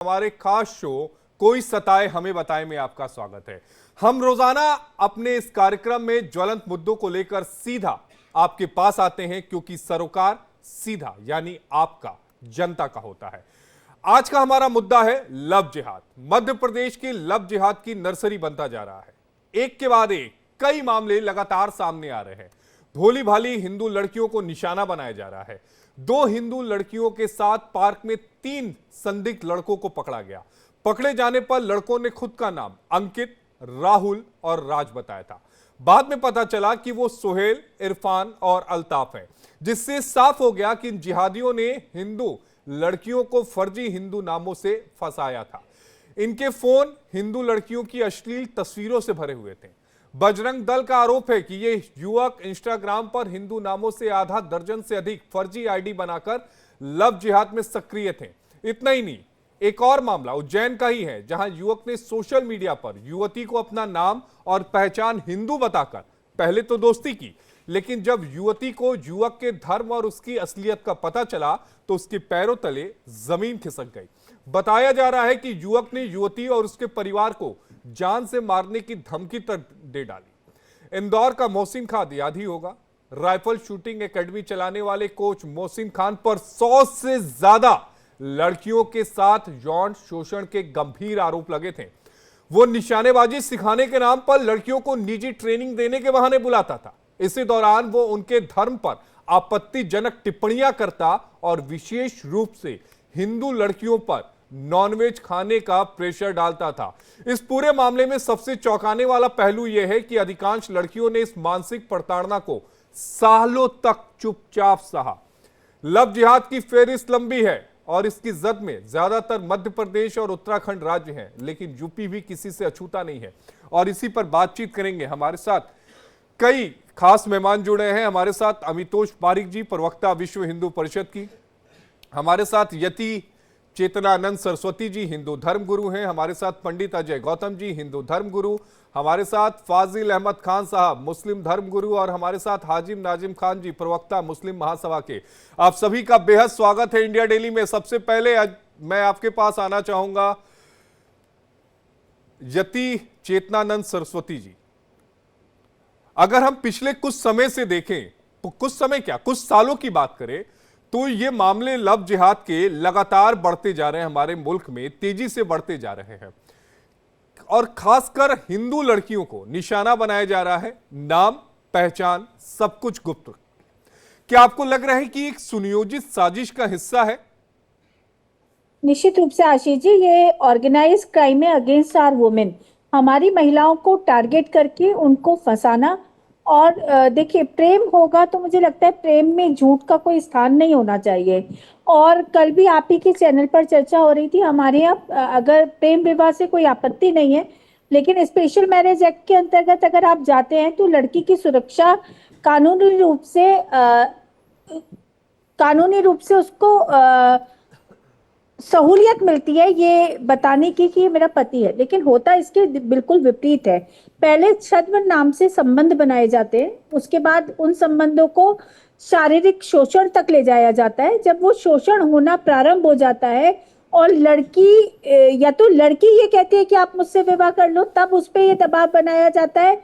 हमारे खास शो कोई सताए हमें बताए में आपका स्वागत है। हम रोजाना अपने इस कार्यक्रम में ज्वलंत मुद्दों को लेकर सीधा आपके पास आते हैं, क्योंकि सरोकार सीधा यानी आपका, जनता का होता है। आज का हमारा मुद्दा है लव जिहाद। मध्य प्रदेश की लव जिहाद की नर्सरी बनता जा रहा है। एक के बाद एक कई मामले लगातार सामने आ रहे हैं। भोली भाली हिंदू लड़कियों को निशाना बनाया जा रहा है। 2 हिंदू लड़कियों के साथ पार्क में 3 संदिग्ध लड़कों को पकड़ा गया। पकड़े जाने पर लड़कों ने खुद का नाम अंकित, राहुल और राज बताया था। बाद में पता चला कि वो सुहेल, इरफान और अल्ताफ है, जिससे साफ हो गया कि इन जिहादियों ने हिंदू लड़कियों को फर्जी हिंदू नामों से फंसाया था। इनके फोन हिंदू लड़कियों की अश्लील तस्वीरों से भरे हुए थे। बजरंग दल का आरोप है कि ये युवक इंस्टाग्राम पर हिंदू नामों से आधा दर्जन से अधिक फर्जी आईडी बनाकर लव जिहाद में सक्रिय थे। इतना ही नहीं, एक और मामला उज्जैन का ही है, जहां युवक ने सोशल मीडिया पर युवती को अपना नाम और पहचान हिंदू बताकर पहले तो दोस्ती की, लेकिन जब युवती को युवक के धर्म और उसकी असलियत का पता चला तो उसके पैरों तले जमीन खिसक गई। बताया जा रहा है कि युवक ने युवती और उसके परिवार को जान से मारने की धमकी तक दे डाली। इंदौर का मोहसिन खान याद ही होगा। राइफल शूटिंग एकेडमी चलाने वाले कोच मोहसिन खान पर 100 से ज्यादा लड़कियों के साथ यौन शोषण के गंभीर आरोप लगे थे। वो निशानेबाजी सिखाने के नाम पर लड़कियों को निजी ट्रेनिंग देने के बहाने बुलाता था। इसी दौरान वो उनके धर्म पर आपत्तिजनक टिप्पणियां करता और विशेष रूप से हिंदू लड़कियों पर नॉनवेज खाने का प्रेशर डालता था। इस पूरे मामले में सबसे चौंकाने वाला पहलू यह है कि अधिकांश लड़कियों ने इस मानसिक प्रताड़ना को सालों तक चुपचाप सहा। लव जिहाद की फेहरिस्त लंबी है और इसकी जद में ज्यादातर मध्य प्रदेश और उत्तराखंड राज्य हैं, लेकिन यूपी भी किसी से अछूता नहीं है। और इसी पर बातचीत करेंगे। हमारे साथ कई खास मेहमान जुड़े हैं। हमारे साथ अमितोष पारिक जी, प्रवक्ता विश्व हिंदू परिषद की। हमारे साथ यति चेतनानंद सरस्वती जी, हिंदू धर्म गुरु हैं। हमारे साथ पंडित अजय गौतम जी, हिंदू धर्म गुरु। हमारे साथ फाजिल अहमद खान साहब, मुस्लिम धर्म गुरु। और हमारे साथ हाजिम नाजिम खान जी, प्रवक्ता मुस्लिम महासभा के। आप सभी का बेहद स्वागत है इंडिया डेली में। सबसे पहले मैं आपके पास आना चाहूंगा यति चेतनानंद सरस्वती जी। अगर हम पिछले कुछ समय से देखें, कुछ समय क्या, कुछ सालों की बात करें, तो ये मामले लव जिहाद के लगातार बढ़ते जा रहे हैं। हमारे मुल्क में तेजी से बढ़ते जा रहे हैं और खासकर हिंदू लड़कियों को निशाना बनाया जा रहा है। नाम, पहचान, सब कुछ गुप्त। क्या आपको लग रहा है कि एक सुनियोजित साजिश का हिस्सा है? निश्चित रूप से आशीष जी, ये ऑर्गेनाइज क्राइम है अगेंस्ट आवर वुमेन। हमारी महिलाओं को टारगेट करके उनको फंसाना। और देखिए, प्रेम होगा तो मुझे लगता है प्रेम में झूठ का कोई स्थान नहीं होना चाहिए। और कल भी आप ही के चैनल पर चर्चा हो रही थी। हमारे यहाँ अगर प्रेम विवाह से कोई आपत्ति नहीं है, लेकिन स्पेशल मैरिज एक्ट के अंतर्गत अगर आप जाते हैं तो लड़की की सुरक्षा कानूनी रूप से उसको सहूलियत मिलती है ये बताने की कि मेरा पति है। लेकिन होता इसके बिल्कुल विपरीत है। पहले छद्म नाम से संबंध बनाए जाते हैं, उसके बाद उन संबंधों को शारीरिक शोषण तक ले जाया जाता है। जब वो शोषण होना प्रारंभ हो जाता है और लड़की या तो लड़की ये कहती है कि आप मुझसे विवाह कर लो, तब उस पर यह दबाव बनाया जाता है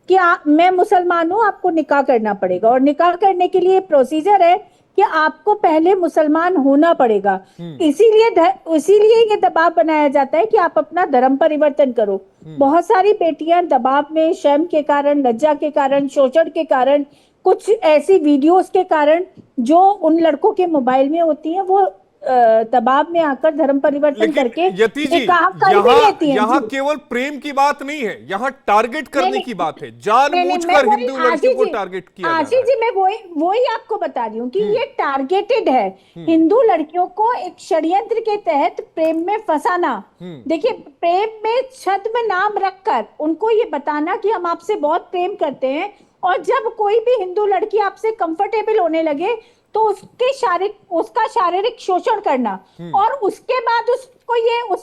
कि मैं मुसलमान हूं, आपको निकाह करना पड़ेगा। और निकाह करने के लिए प्रोसीजर है कि आपको पहले मुसलमान होना पड़ेगा। इसीलिए ये दबाव बनाया जाता है कि आप अपना धर्म परिवर्तन करो। बहुत सारी बेटियां दबाव में, शर्म के कारण, लज्जा के कारण, शोषण के कारण, कुछ ऐसी वीडियोस के कारण जो उन लड़कों के मोबाइल में होती हैं, वो दबाव में आकर धर्म परिवर्तन करके यहाँ केवल प्रेम की बात नहीं है, यहाँ टारगेट करने की बात है। जानबूझकर हिंदू लड़कियों को टारगेट किया जा रहा है। आशीष जी, मैं वही आपको बता रही हूँ कि ये टारगेटेड है। हिंदू लड़कियों को एक षड्यंत्र के तहत प्रेम में फंसाना। देखिए, प्रेम में छद्म नाम रखकर उनको ये बताना कि हम आपसे बहुत प्रेम करते हैं, और जब कोई भी हिंदू लड़की आपसे कंफर्टेबल होने लगे तो उसका शारीरिक शोषण करना, और उसके बाद उस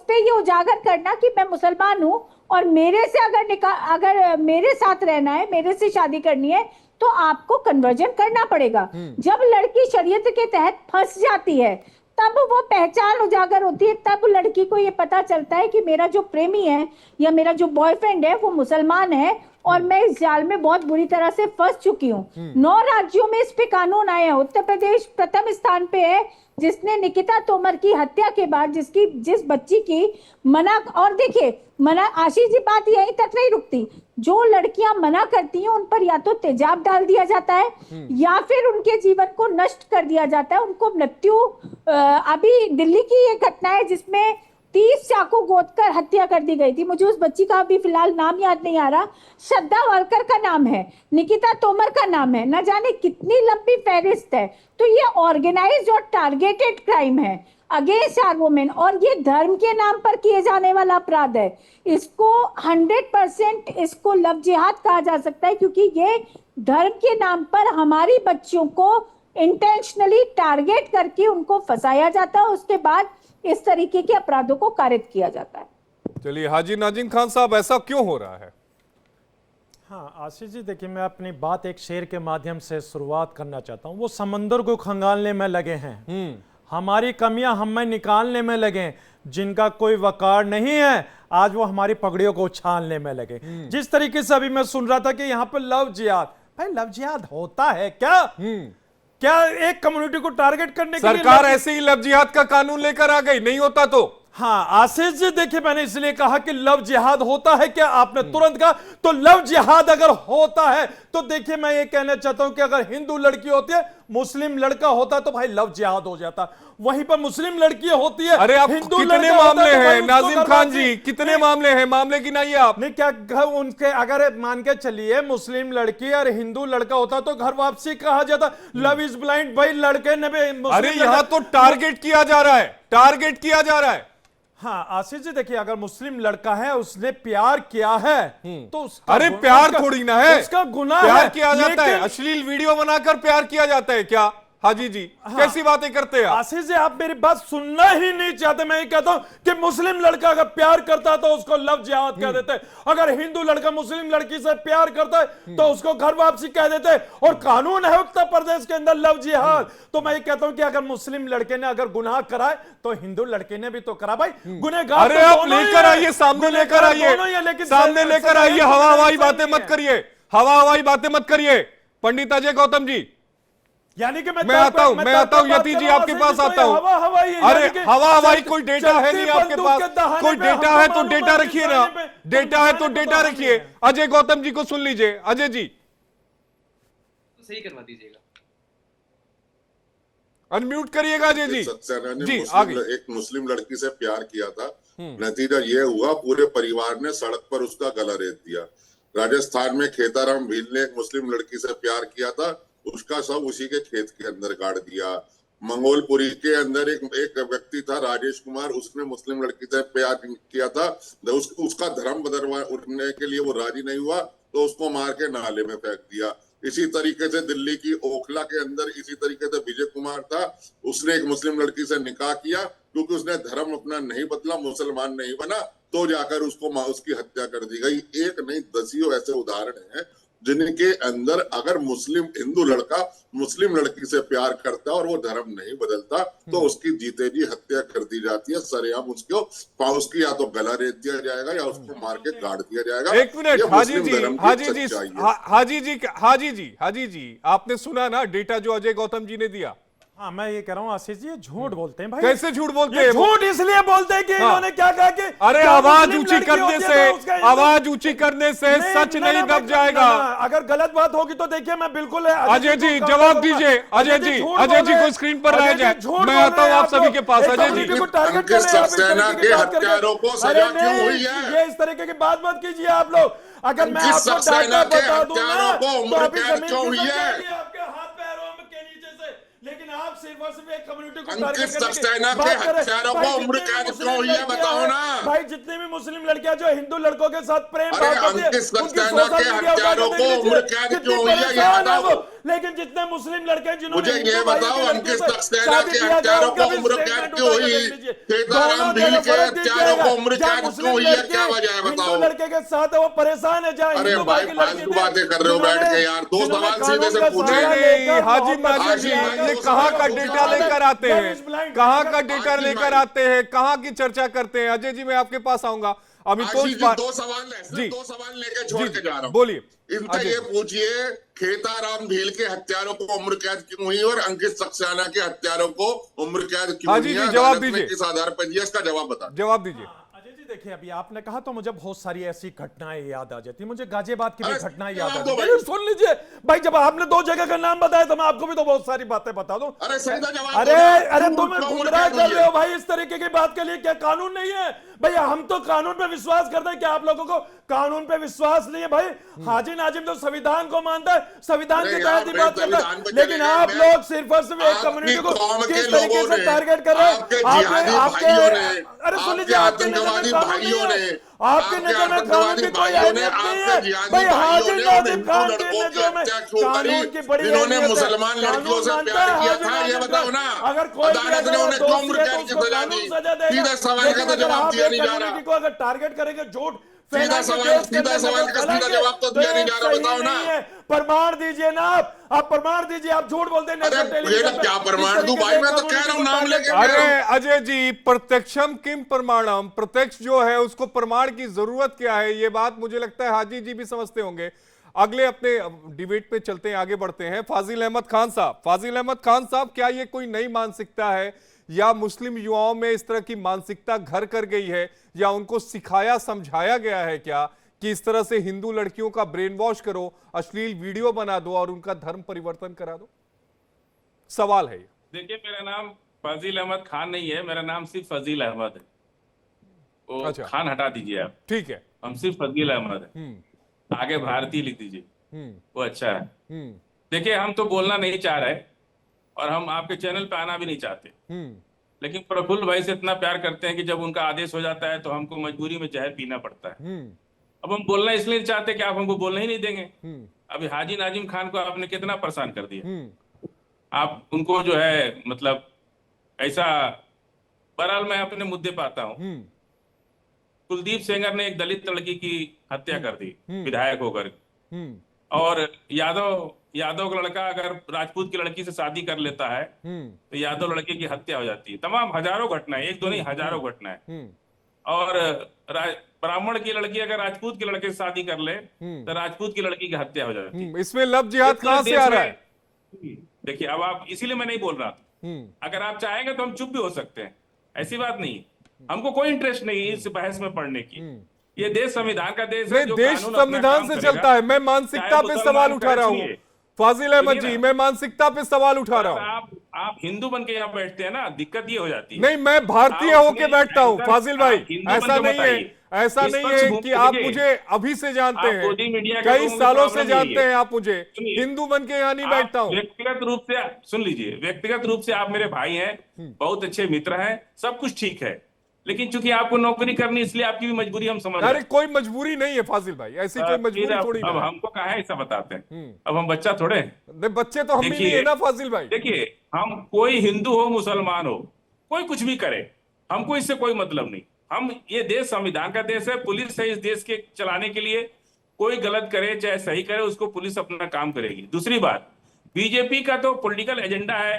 पे ये उजागर करना कि मैं मुसलमान हूं और मेरे से अगर मेरे साथ रहना है, मेरे से शादी करनी है, तो आपको कन्वर्जन करना पड़ेगा। जब लड़की शरीयत के तहत फंस जाती है तब वो पहचान उजागर होती है, तब लड़की को ये पता चलता है कि मेरा जो प्रेमी है या मेरा जो बॉयफ्रेंड है वो मुसलमान है और मैं इस जाल में बहुत बुरी तरह से फंस चुकी हूँ। 9 राज्यों में इस पे कानून आए हैं। उत्तर प्रदेश प्रथम स्थान पे है, जिसने निकिता तोमर की हत्या के बाद जिस बच्ची की मना, और देखिए मना, आशीष जी बात यहीं तक नहीं रुकती, जो लड़कियां मना करती हैं उन पर या तो तेजाब डाल दिया जाता है या फिर उनके जीवन को नष्ट कर दिया जाता है, उनको मृत्यु। अभी दिल्ली की ये घटना है जिसमें 30 चाकू गोदकर हत्या कर दी गई थी। मुझे उस बच्ची का अभी फिलहाल नाम याद नहीं आ रहा। श्रद्धा वालकर का नाम है, निकिता तोमर का नाम है, न जाने कितनी लंबी फहरिस्त है। तो ये ऑर्गेनाइज्ड और टारगेटेड क्राइम है अगेंस्ट आवर वुमेन, और ये धर्म के नाम पर किए जाने वाला अपराध है। इसको 100% इसको लव जिहाद कहा जा सकता है, क्योंकि ये धर्म के नाम पर हमारी बच्चियों को इंटेंशनली टारगेट करके उनको फंसाया जाता है, उसके बाद इस तरीके के अपराधों को कारित किया जाता है। चलिए हाजी नाजिम खान साहब, ऐसा क्यों हो रहा है? हाँ आशीष जी, देखिए मैं अपनी बात एक शेर के माध्यम से शुरुआत करना चाहता हूँ। वो समंदर को खंगालने में लगे हैं, हमारी कमियां हमें निकालने में लगे, जिनका कोई वकार नहीं है आज वो हमारी पगड़ियों को उछालने में लगे। जिस तरीके से अभी मैं सुन रहा था कि यहाँ पर लव जिहाद, भाई लव जिहाद होता है क्या? क्या एक कम्युनिटी को टारगेट करने के लिए सरकार ऐसे ही लव जिहाद का कानून लेकर आ गई? नहीं होता तो हाँ आशीष जी, देखिए मैंने इसलिए कहा कि लव जिहाद होता है क्या, आपने तुरंत कहा। तो लव जिहाद अगर होता है तो देखिए मैं ये कहना चाहता हूं कि अगर हिंदू लड़की होती है, मुस्लिम लड़का होता तो भाई लव जिहाद हो जाता। वहीं पर मुस्लिम लड़की होती है, अरे आप हिंदू कितने मामले हैं नाजिम खान जी, कितने मामले हैं? मामले गिनाइए आप। नहीं क्या उनके, अगर मान के चलिए मुस्लिम लड़की और हिंदू लड़का होता तो घर वापसी कहा जाता। लव इज ब्लाइंड, भाई लड़के ने भी। अरे यहां तो टारगेट किया जा रहा है, टारगेट किया जा रहा है। हाँ आशीष जी, देखिए अगर मुस्लिम लड़का है उसने प्यार किया है तो अरे प्यार थोड़ी ना है, उसका गुनाह प्यार है। किया जाता है, अश्लील वीडियो बनाकर प्यार किया जाता है क्या? हाजी जी कैसी बातें करते हैं आप? आशीष जी आप मेरी बात सुनना ही नहीं चाहते। मैं ये कहता हूं कि मुस्लिम लड़का अगर प्यार करता है तो उसको लव जिहाद कह देते हैं, अगर हिंदू लड़का मुस्लिम लड़की से प्यार करता है तो उसको घर वापसी कह देते हैं, और कानून है उत्तर प्रदेश के अंदर लव जिहाद। तो मैं ये कहता हूं कि अगर मुस्लिम लड़के ने अगर गुनाह करा है तो हिंदू लड़के ने भी तो करा। भाई गुनहगार अरे आप लेकर आइए, सामने लेकर आइए, सामने लेकर आइए। हवा हवाई बातें मत करिए, हवा हवाई बातें मत करिए। पंडित अजय गौतम जी, यानी कि मैं आता हूं यति जी आपके पास आता हूं। अरे हवा हवाई कोई डेटा है नहीं आपके पास? कोई डेटा है तो डेटा रखिए ना, डेटा है तो डेटा रखिए। अजय गौतम जी को सुन लीजिए। अजय जी सही करवा दीजिएगा, अनम्यूट करिएगा। अजय जी सक्सेना ने जी एक मुस्लिम लड़की से प्यार किया था, नतीजा ये हुआ पूरे परिवार ने सड़क पर उसका गला रेत दिया। राजस्थान में खेताराम भील ने एक मुस्लिम लड़की से प्यार किया था, उसका सब उसी के खेत के अंदर गाड़ दिया। मंगोलपुरी के अंदर एक व्यक्ति था राजेश कुमार, उसने मुस्लिम लड़की से प्यार किया था, उसका धर्म बदलने के लिए वो राजी नहीं हुआ तो उसको मार के नाले में फेंक दिया। इसी तरीके से दिल्ली की ओखला के अंदर इसी तरीके से विजय कुमार था, उसने एक मुस्लिम लड़की से निकाह किया, क्योंकि उसने धर्म अपना नहीं बदला, मुसलमान नहीं बना, तो जाकर उसकी हत्या कर दी गई। एक नहीं दसियों ऐसे उदाहरण हैं जिनके अंदर अगर हिंदू लड़का मुस्लिम लड़की से प्यार करता है और वो धर्म नहीं बदलता तो उसकी जीते जी हत्या कर दी जाती है। सरेआम उसकी या तो गला रेत दिया जाएगा या उसको मार के गाड़ दिया जाएगा। एक मिनट हाजी जी आपने सुना ना डेटा जो अजय गौतम जी ने दिया? हाँ मैं ये कह रहा हूँ आशीष जी, झूठ बोलते हैं भाई। कैसे झूठ बोलते हैं? झूठ इसलिए बोलते हैं कि इन्होंने क्या कहा कि अरे आवाज ऊंची करने से, आवाज ऊंची करने से सच नहीं दब जाएगा। अगर गलत बात होगी तो देखिए मैं बिल्कुल अजय जी जवाब दीजिए। अजय जी को स्क्रीन पर लाया जाए, मैं आता हूँ आप सभी के पास। अजय जी सक्सेना के हत्यारों को सजा क्यों हुई है? ये इस तरीके की बात मत कीजिए आप लोग। अगर मैं आपको डाटा बता दूं ना तो अभी जमीन आपके हाथ पैरों के नीचे से, लेकिन आप सिर्फ और सिर्फ एक कम्युनिटी को टारगेट करके सक्सेना के हत्यारों को उम्र कैद क्यों हुई है बताओ ना। भाई जितनी भी मुस्लिम लड़कियां जो हिंदू लड़कों के साथ प्रेम अरे भाव करती है, अंकित उनकी सक्सेना सोशल के मीडिया हत्यारों पर को देख उम्र लीजिए, कैद कितनी क्यों हुई है, ये परेशान है बताओ। वो। लेकिन जितने मुस्लिम लड़के जिन्होंने मुझे हिंदू ये भाई बताओ, की लड़की अंकित से सक्सेना शादी के किया गया, हत्यारों उनका को भी उम्र कैद स्टेटमेंट क्यों उठा के हुई, देख लीजिए। सीताराम दोनों भील जगह के फर्क हत्यारों को उम्र जहाँ कैद क्यों मुस्लिम हुई है, लड़के क्या वजह है हिंदू बताओ। लड़के के साथ है वो परेशान है, जहाँ अरे हिंदू भाई भाई की लड़की फालतू थी बातें कर रहे हो बैठ के यार, दो जिन्होंने सवाल सीधे कानून से का पूछे। सहारा नहीं नहीं लेकर हाजिम मोहब्बत नाजिम आशिफ जी, भाई, ये दो कहाँ सवाल का दो डेटा सवाल लेकर आते Love हैं, is blind। कहाँ का डेटा आशिफ लेकर भाई। आते हैं, कहाँ की चर्चा करते हैं। अजय जी मैं आपके पास आऊंगा अभी तो आशीष जी, दो सवाल है, जी। सिर्फ दो सवाल लेके छोड़ जी, के जा रहा हूँ। बोलिए इनसे अजय ये जी। पूछिए खेताराम भील के हत्यारों को उम्र कैद क्यों हुई और अंकित सक्सेना के हत्यारों को उम्र कैद क्यों हाजी हुई जी, है, जवाब अदालत ने दीजिए। किस आधार पर दिया, इसका जवाब बता दीजिए। जवाब दीजिए। अजय जी देखिए, अभी आपने कहा तो मुझे बहुत सारी ऐसी घटनाएं याद आ जाती, मुझे गाजियाबाद की भी अरे घटनाएं याद आ जवाब दो जाती। भाई। सुन लीजिए भाई, जब आपने दो जगह का नाम बताया तो मैं आपको भी तो बहुत सारी बातें बता दूं। अरे सही था जवाब अरे दो ना। अरे क्यों तुम उम्र गुमराह कैद कर हुई रहे है? हो भाई, इस तरीके की बात के लिए क्या कानून नहीं है भैया? हम तो कानून पे विश्वास करते हैं, क्या आप लोगों को कानून पे विश्वास नहीं है भाई? हाजी नाजिम तो संविधान को मानता है, संविधान अरे के यार, तहत ही बात करता संविधान पे है, लेकिन चले आप गए। लोग सिर्फ और सिर्फ एक आपकी कम्युनिटी को कौम के किस तरीके लोगों से ने, टारगेट कर रहे हैं? आपके जिहादी भाइयों ने, अरे सुन लीजिए, आपके आपके नजर में आतंकवादी कानून भाइयों नहीं ने, है, आपके नजर में कानून की कोई भाइयों ने, अहमियत नहीं आपके है जिहादी भाई। भाइयों हाजी ने उन नाजिम हिंदू खान के लड़कों की नजरों में हत्या क्यों करी, कानून की बड़ी जिन्होंने अहमियत है। मुसलमान लड़कियों से कानून प्यार मानता है किया हाजी था, ये नाजिम बताओ का। ना। अगर कोई भी अदालत ने अगर उन्हें क्यों दोषी उम्र है तो कैद की उसको सजा कानून दी? सजा देगा। सीधा सवाल लेकिन का तो अगर जवाब आप दिया एक नहीं जा रहा। कम्युनिटी को अगर टारगेट करेंगे, झूठ सीधा फैला के सवाल देश के सीधा अंदर सवाल नफरत का सीधा फैलाएंगे, जवाब तो दिया नहीं ये जा रहा, सही बताओ ना। नहीं है। प्रमाण दीजिए ना आप प्रमाण दीजिए। आप झूठ बोलते हैं अरे नेशनल ये टेलीविजन ना पे। क्या इस प्रमाण तरीके दूं भाई, से मैं तो कह कम्युनिटी रहा हूं को नाम टारगेट लेके। कर रहे अरे हैं। अजय जी, प्रत्यक्षम किम प्रमाणम, प्रत्यक्ष जो है उसको प्रमाण की जरूरत क्या है, ये बात मुझे लगता है हाजी जी भी समझते होंगे। अगले अपने डिबेट पे चलते हैं, आगे बढ़ते हैं। फाजिल अहमद खान साहब, फाजिल अहमद खान साहब, क्या ये कोई नई मानसिकता है या मुस्लिम युवाओं में इस तरह की मानसिकता घर कर गई है, या उनको सिखाया समझाया गया है क्या कि इस तरह से हिंदू लड़कियों का ब्रेन वॉश करो, अश्लील वीडियो बना दो और उनका धर्म परिवर्तन करा दो? सवाल है ये। देखिए, मेरा नाम फाजिल अहमद खान नहीं है, मेरा नाम सिर्फ फजील अहमद है। वो अच्छा। खान हटा दीजिए आप, ठीक है। हम सिर्फ फजील अहमद है। आगे भारतीय लिख दीजिए, वो अच्छा है। देखिए, हम तो बोलना नहीं चाह रहे और हम आपके चैनल पे आना भी नहीं चाहते, लेकिन प्रफुल्ल भाई से इतना प्यार करते हैं कि जब उनका आदेश हो जाता है तो हमको मजबूरी में जहर पीना पड़ता है। अब हम बोलना इसलिए नहीं चाहते कि आप हमको बोलना ही नहीं देंगे। अभी हाजी नाजिम खान को आपने कितना परेशान कर दिया। आप उनको जो है मतलब ऐसा, बहरहाल मैं अपने मुद्दे पे आता हूँ। कुलदीप सेंगर ने एक दलित लड़की की हत्या कर दी विधायक होकर, और यादव का लड़का अगर राजपूत की लड़की से शादी कर लेता है तो यादव लड़के की हत्या हो जाती है। तमाम हजारों घटनाएं, एक दो नहीं हजारों घटनाएं। और ब्राह्मण की लड़की अगर राजपूत के लड़के से शादी कर ले तो राजपूत की लड़की की हत्या हो जाती है। इसमें लव जिहाद कहां से आ रहा है? देखिए, अब आप, इसीलिए मैं नहीं बोल रहा था। अगर आप चाहेंगे तो हम चुप भी हो सकते हैं, ऐसी बात नहीं। हमको कोई इंटरेस्ट नहीं है इस बहस में पढ़ने की। ये देश संविधान का देश है, जो देश कानून अपना संविधान काम से करेगा। चलता है। मैं मानसिकता चाहे पे मुसलमान सवाल उठा रहा हूँ सुनिए, फाजिल अहमद सुनिए जी, ना। मैं मानसिकता पे सवाल उठा रहा हूँ। आप हिंदू बन के यहाँ बैठते हैं ना, दिक्कत ये हो जाती है। नहीं, मैं भारतीय आप होके अपने बैठता हूँ anchor, फाजिल भाई, आप हिंदू बन ऐसा के नहीं है, बताइए। ऐसा नहीं निष्पक्ष है भूमि कि पे आप देखिए, मुझे अभी से जानते आप मोदी मीडिया हैं, के कई लोगों की सालों से प्रॉब्लम जानते यही है। हैं आप मुझे। सुनिए, हिंदू बन के यहाँ नहीं आप बैठता हूँ। व्यक्तिगत रूप से सुन लीजिए, व्यक्तिगत रूप से आप मेरे भाई हैं, बहुत अच्छे मित्र हैं, सब कुछ ठीक है, लेकिन चूंकि आपको नौकरी करनी इसलिए आपकी भी मजबूरी हम समझ रहे अरे हैं। कोई मजबूरी नहीं है फाजिल भाई, ऐसी कोई मजबूरी फिर थोड़ी अब ना है। हमको कहा है ऐसा बताते हैं, अब हम बच्चा थोड़े हैं। नहीं, बच्चे तो हम भी नहीं देखिए, है ना फाजिल भाई। देखिए, हम कोई हिंदू हो मुसलमान हो, कोई कुछ भी करे, हमको इससे कोई मतलब नहीं। हम, ये देश संविधान का देश है, पुलिस है इस देश के चलाने के लिए। कोई गलत करे चाहे सही करे, उसको पुलिस अपना काम करेगी। दूसरी बात, बीजेपी का तो पॉलिटिकल एजेंडा है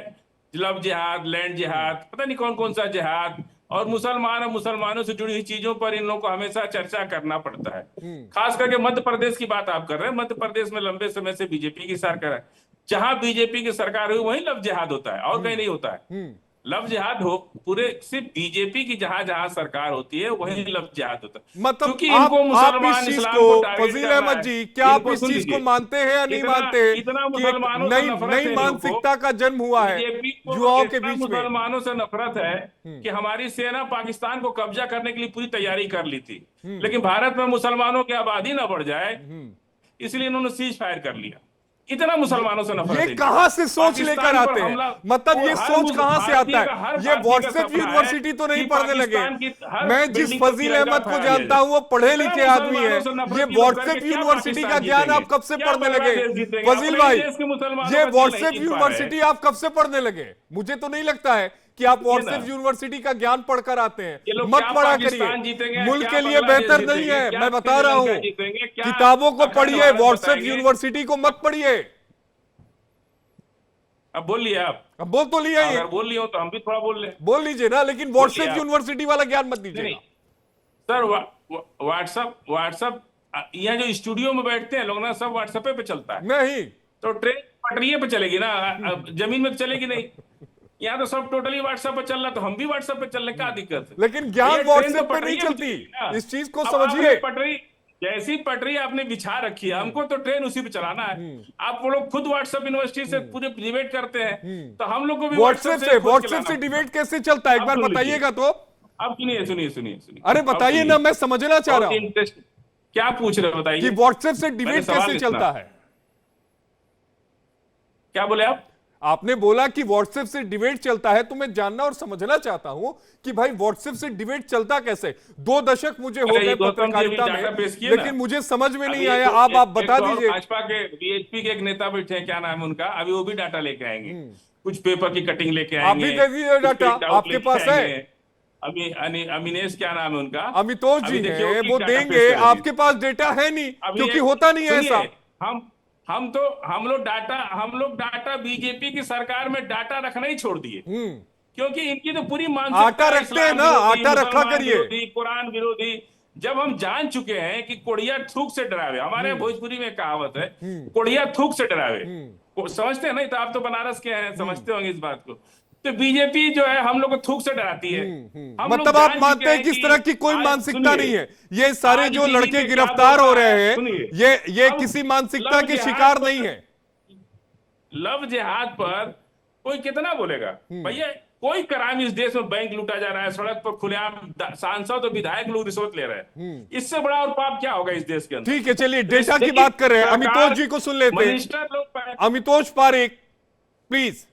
लव जिहाद, लैंड जिहाद, पता नहीं कौन कौन सा जिहाद, और मुसलमान और मुसलमानों से जुड़ी हुई चीजों पर इन लोगों को हमेशा चर्चा करना पड़ता है। खास करके मध्य प्रदेश की बात आप कर रहे हैं। मध्य प्रदेश में लंबे समय से बीजेपी की सरकार है, जहां बीजेपी की सरकार हुई वहीं लव जिहाद होता है, और कहीं नहीं होता है। लव जिहाद हो पूरे सिर्फ बीजेपी की जहां जहां सरकार होती है वहीं लव जिहाद होता है। मतलब क्योंकि आप इनको इस मुसलमान चीज इस्लाम को, टारगेट फजील करना अहमद है। जी, क्या आप इनको इस सुन चीज को लीजिए, मानते हैं या नहीं मानते हैं इतना कि एक मुसलमानों से नई नफरत नई है इन लोगों को, मानसिकता का जन्म हुआ है बीजेपी को युवाओं के इतना बीच में? मुसलमानों से नफरत है कि हमारी सेना पाकिस्तान को कब्जा करने के लिए पूरी तैयारी कर ली थी, लेकिन भारत में मुसलमानों की आबादी ना बढ़ जाए इसलिए इन्होंने सीज फायर कर लिया। इतना मुसलमानों से नफरत ये है। कहां से सोच पाकिस्तान लेकर पर आते हमला- हैं? मतलब ये वो हर सोच कहां से भारतीय आता का- हर है? ये भारतीय का व्हाट्सएप सपना है यूनिवर्सिटी तो नहीं कि पढ़ने लगे। पाकिस्तान की हर मैं जिस बिल्डिंग पर फजील तिरंगा अहमद को फहराया जानता जाए। हूं वो पढ़े इतना लिखे आदमी है। मुसलमानों से नफरत ये की लोग व्हाट्सएप करके क्या यूनिवर्सिटी का पाकिस्तान ज्ञान जीतेंगे? आप कब से क्या पढ़ने बांग्लादेश लगे? जीतेंगे? फजील अपने भाई, देश के मुसलमानों ये का दिल नहीं व्हाट्सएप जीत पा रहे। यूनिवर्सिटी आप कब से पढ़ने लगे? मुझे तो नहीं लगता है कि आप व्हाट्सएप यूनिवर्सिटी का ज्ञान पढ़कर आते ये हैं। लोग मत क्या पढ़ा पाकिस्तान करिए, जीतेंगे, मुल्क क्या के लिए बांग्लादेश बेहतर नहीं जीतेंगे, है। क्या मैं बता रहा श्रीलंका हूं, जीतेंगे, क्या किताबों को अखंड पढ़िए, भारत व्हाट्सएप बताएंगे? यूनिवर्सिटी को मत पढ़िए। अब बोल लिया आप, अब बोल तो लिया ये, अगर बोल लिया हो तो हम भी थोड़ा बोल लें। बोल लीजिए ना, लेकिन व्हाट्सएप आप। यूनिवर्सिटी वाला ज्ञान मत नहीं दीजिएगा। सर, व्हाट्सएप यहाँ जो स्टूडियो में बैठते हैं लोग ना, सब व्हाट्सएप पे चलता है। नहीं, तो ट्रेन पटरिये पे चलेगी ना, अब जमीन में तो चलेगी नहीं। यहाँ तो सब टोटली व्हाट्सएप पे चल रहा, तो हम भी व्हाट्सएप पे चल रहे, क्या दिक्कत है? लेकिन ज्ञान ये ट्रेन व्हाट्सएप तो पे नहीं पटरिये चलती। चलेगी ना। इस चीज को अब समझिए। आपने पटरी, जैसी पटरी आपने बिछा रखी है, हमको तो ट्रेन उसी पे चलाना है। आप वो लोग खुद व्हाट्सएप यूनिवर्सिटी से पूरे डिबेट करते हैं, तो हम लोग को भी व्हाट्सएप से खोज के लाना। डिबेट कैसे चलता है? एक अब बार सुन लीजिए। बताइएगा तो। अब सुनिए। अरे बताइए ना, मैं समझना चाह रहा हूं इंटरेस्ट क्या पूछ रहे हो, कि बताइए। व्हाट्सएप से डिबेट मैंने सवाल कैसे नहीं सुना। चलता है। क्या बोले आप? आपने बोला कि व्हाट्सएप से डिबेट चलता है, तो मैं जानना और समझना चाहता हूं कि भाई व्हाट्सएप से डिबेट चलता कैसे? 2 दशक मुझे हो अरे गए ये गौतम जी पत्रकारिता अभी डाटा में, पेश किए ना। लेकिन मुझे समझ में नहीं अभी आया। आप बता एक और दीजिए। भाजपा के बीएचपी के एक नेता बैठे हैं, क्या नाम है उनका, अभी वो भी डाटा लेके आएंगे, कुछ पेपर की कटिंग लेके आप आएंगे। भी दे दीजिए कुछ डाटा, print out आपके लेके पास है। आएंगे। अमीनेश क्या नाम है उनका, अमितोष अभी जी देखिए हैं, वो वो डाटा पेश देंगे। करेंगे। आपके पास डेटा है नहीं, अभी क्योंकि एक- होता नहीं है सुनिए, ऐसा। हम लोग डाटा बीजेपी की सरकार में डाटा रखना ही छोड़ दिए, क्योंकि इनकी तो पूरी मानसिकता आटा है, रखते हैं इस्लाम ना, विरोधी, आटा रखा मुसलमान करिए। विरोधी, कुरान विरोधी। जब हम जान चुके हैं कि कोड़िया थूक से डरावे, हमारे यहाँ भोजपुरी में कहावत है, कोड़िया थूक से डरावे। समझते हैं नहीं? तो आप तो बनारस के हैं, समझते होंगे इस बात को। तो बीजेपी जो है हम लोग को थूक से डराती है। हम लोग मतलब आप जान मानते चुके हैं कि इस तरह की कोई आज मानसिकता सुनिए, नहीं है? ये सारे आज जो बीजेपी लड़के क्या गिरफ्तार बोलता हो रहे है, हैं, सुनिए। ये अब किसी मानसिकता लव के जिहाद शिकार पर- नहीं है। लव जिहाद पर कोई कितना बोलेगा? भैया कोई क्राइम इस देश में, बैंक लूटा जा रहा है, सड़क पर खुलेआम सांसद और विधायक लोग रिश्वत ले रहे हैं। इससे बड़ा और पाप क्या होगा इस देश के अंदर? ठीक है, चलिए डेटा की देखिए, बात कर रहे हैं। सरकार- अमितोष जी को सुन लेते हैं। मिनिस्टर लोग अमितोष पारेख, प्लीज।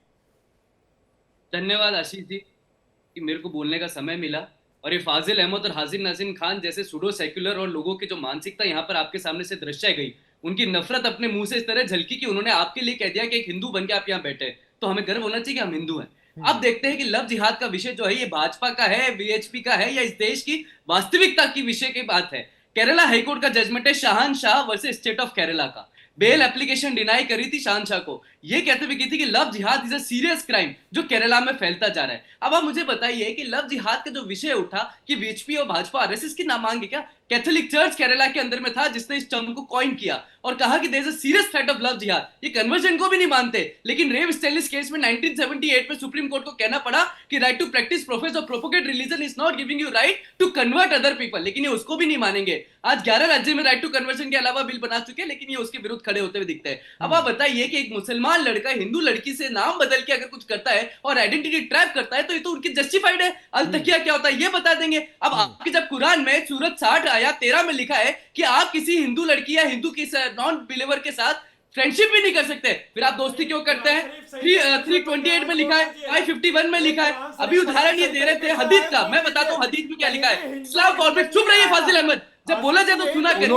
धन्यवाद आशीष जी कि मेरे को बोलने का समय मिला। और ये फाजिल अहमद और हाजिर नाजिन खान जैसे सूडो सेक्युलर और लोगों की जो मानसिकता यहाँ पर आपके सामने से दर्शाई गई, उनकी नफरत अपने मुंह से इस तरह झलकी कि उन्होंने आपके लिए कह दिया कि एक हिंदू बन के आप यहाँ बैठे हैं, तो हमें गर्व होना चाहिए कि हम हिंदू हैं। अब देखते हैं कि लव जिहाद का विषय जो है ये भाजपा का है, बीएचपी का है, या इस देश की वास्तविकता की विषय की बात है। केरला हाईकोर्ट का जजमेंट है शहनशाह वर्सेस स्टेट ऑफ केरला का। बेल एप्लीकेशन डिनाई करी थी शहनशाह को, ये कहते हुए की थी कि लव जिहाद इज अ सीरियस क्राइम जो केरला में फैलता जा रहा है। अब आप मुझे बताइए कि लव जिहाद का जो विषय उठा कि बीएचपी और भाजपा आरएसएस की नामांग क्या, कैथोलिक चर्च केरला के अंदर में था जिसने इस टर्म को कॉइन किया और कहा कि there is a serious threat of love jihad. ये कन्वर्जन को भी नहीं मानते, लेकिन रेव स्टेलिस केस में 1978 में सुप्रीम कोर्ट को कहना पड़ा कि राइट टू प्रैक्टिस, प्रोफेस और propagate religion is not giving you right to convert other people, लेकिन ये उसको भी नहीं मानेंगे। आज 11 राज्य में राइट टू कन्वर्जन के अलावा बिल बना चुके हैं, लेकिन ये उसके विरुद्ध खड़े होते हुए दिखते हैं। अब आप बताइए कि एक मुसलमान लड़का हिंदू लड़की से नाम बदल के अगर कुछ करता है और आइडेंटिटी ट्रैप करता है, तो ये तो उनकी जस्टिफाइड है। अल तकिया क्या होता है ये बता देंगे। अब आपके जब कुरान में सूरत 60 आयत 13 में लिखा है कि आप किसी हिंदू लड़की या हिंदू की नॉन बिलीवर के साथ फ्रेंडशिप भी नहीं कर सकते, फिर आप दोस्ती क्यों करते हैं? 328 में लिखा है, 551 में लिखा है। अभी उदाहरण ये दे रहे थे हदीस का, मैं बताता हूँ हदीस में क्या लिखा है। इस्लाम फॉरबिड, चुप रहिए फाजिल अहमद, जब बोला जाए तो सुना करिए।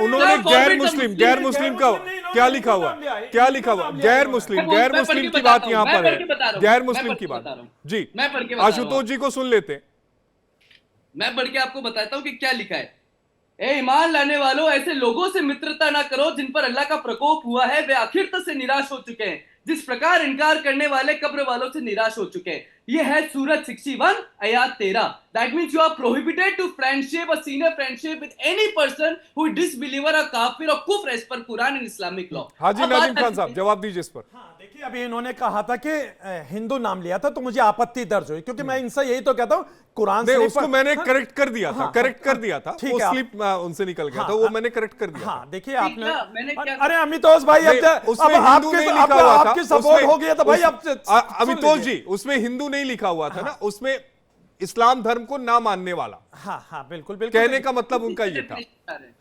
उन्होंने गैर मुस्लिम का क्या लिखा हुआ, क्या लिखा हुआ? गैर मुस्लिम की बात यहाँ पर है, गैर मुस्लिम की बात। जी, मैं पढ़ के आशुतोष जी को सुन लेते हैं। मैं पढ़ के आपको बताता हूँ कि क्या लिखा है। ए ईमान लाने वालों, ऐसे लोगों से मित्रता ना करो जिन पर अल्लाह का प्रकोप हुआ है, वे आखिरत से निराश हो चुके हैं, जिस प्रकार इनकार करने वाले कब्र वालों से निराश हो चुके हैं। ये है सूरत 61 आयत 13। That means you are prohibited to friendship और senior friendship with any person who is disbeliever और काफिर और कुफ्र as per Quran and Islamic law. Haji Nazim Khan sahab जवाब दीजिए इस पर। हाँ, देखिए अभी इन्होंने कहा था कि हिंदू नाम लिया था तो मुझे आपत्ति दर्ज हुई, क्योंकि मैं इनसे यही तो कहता हूँ कुरान से उसको मैंने करेक्ट कर दिया था, करेक्ट कर दिया था, ठीक वो है, स्लिप उनसे निकल गया था, वो मैंने करेक्ट कर दिया। हाँ, देखिए ठीक आपने है, मैंने क्या- अरे अमितोष भाई नहीं, अब उसमें अब हिंदू नहीं लिखा हुआ था, आपकी सपोर्ट हो गया तो भाई अब अमितोष जी उसमें हिंदू नहीं लिखा हुआ था ना, उसमें इस्लाम धर्म को ना मानने वाला। हाँ हाँ बिल्कुल बिल्कुल कहने का मतलब उनका ये था।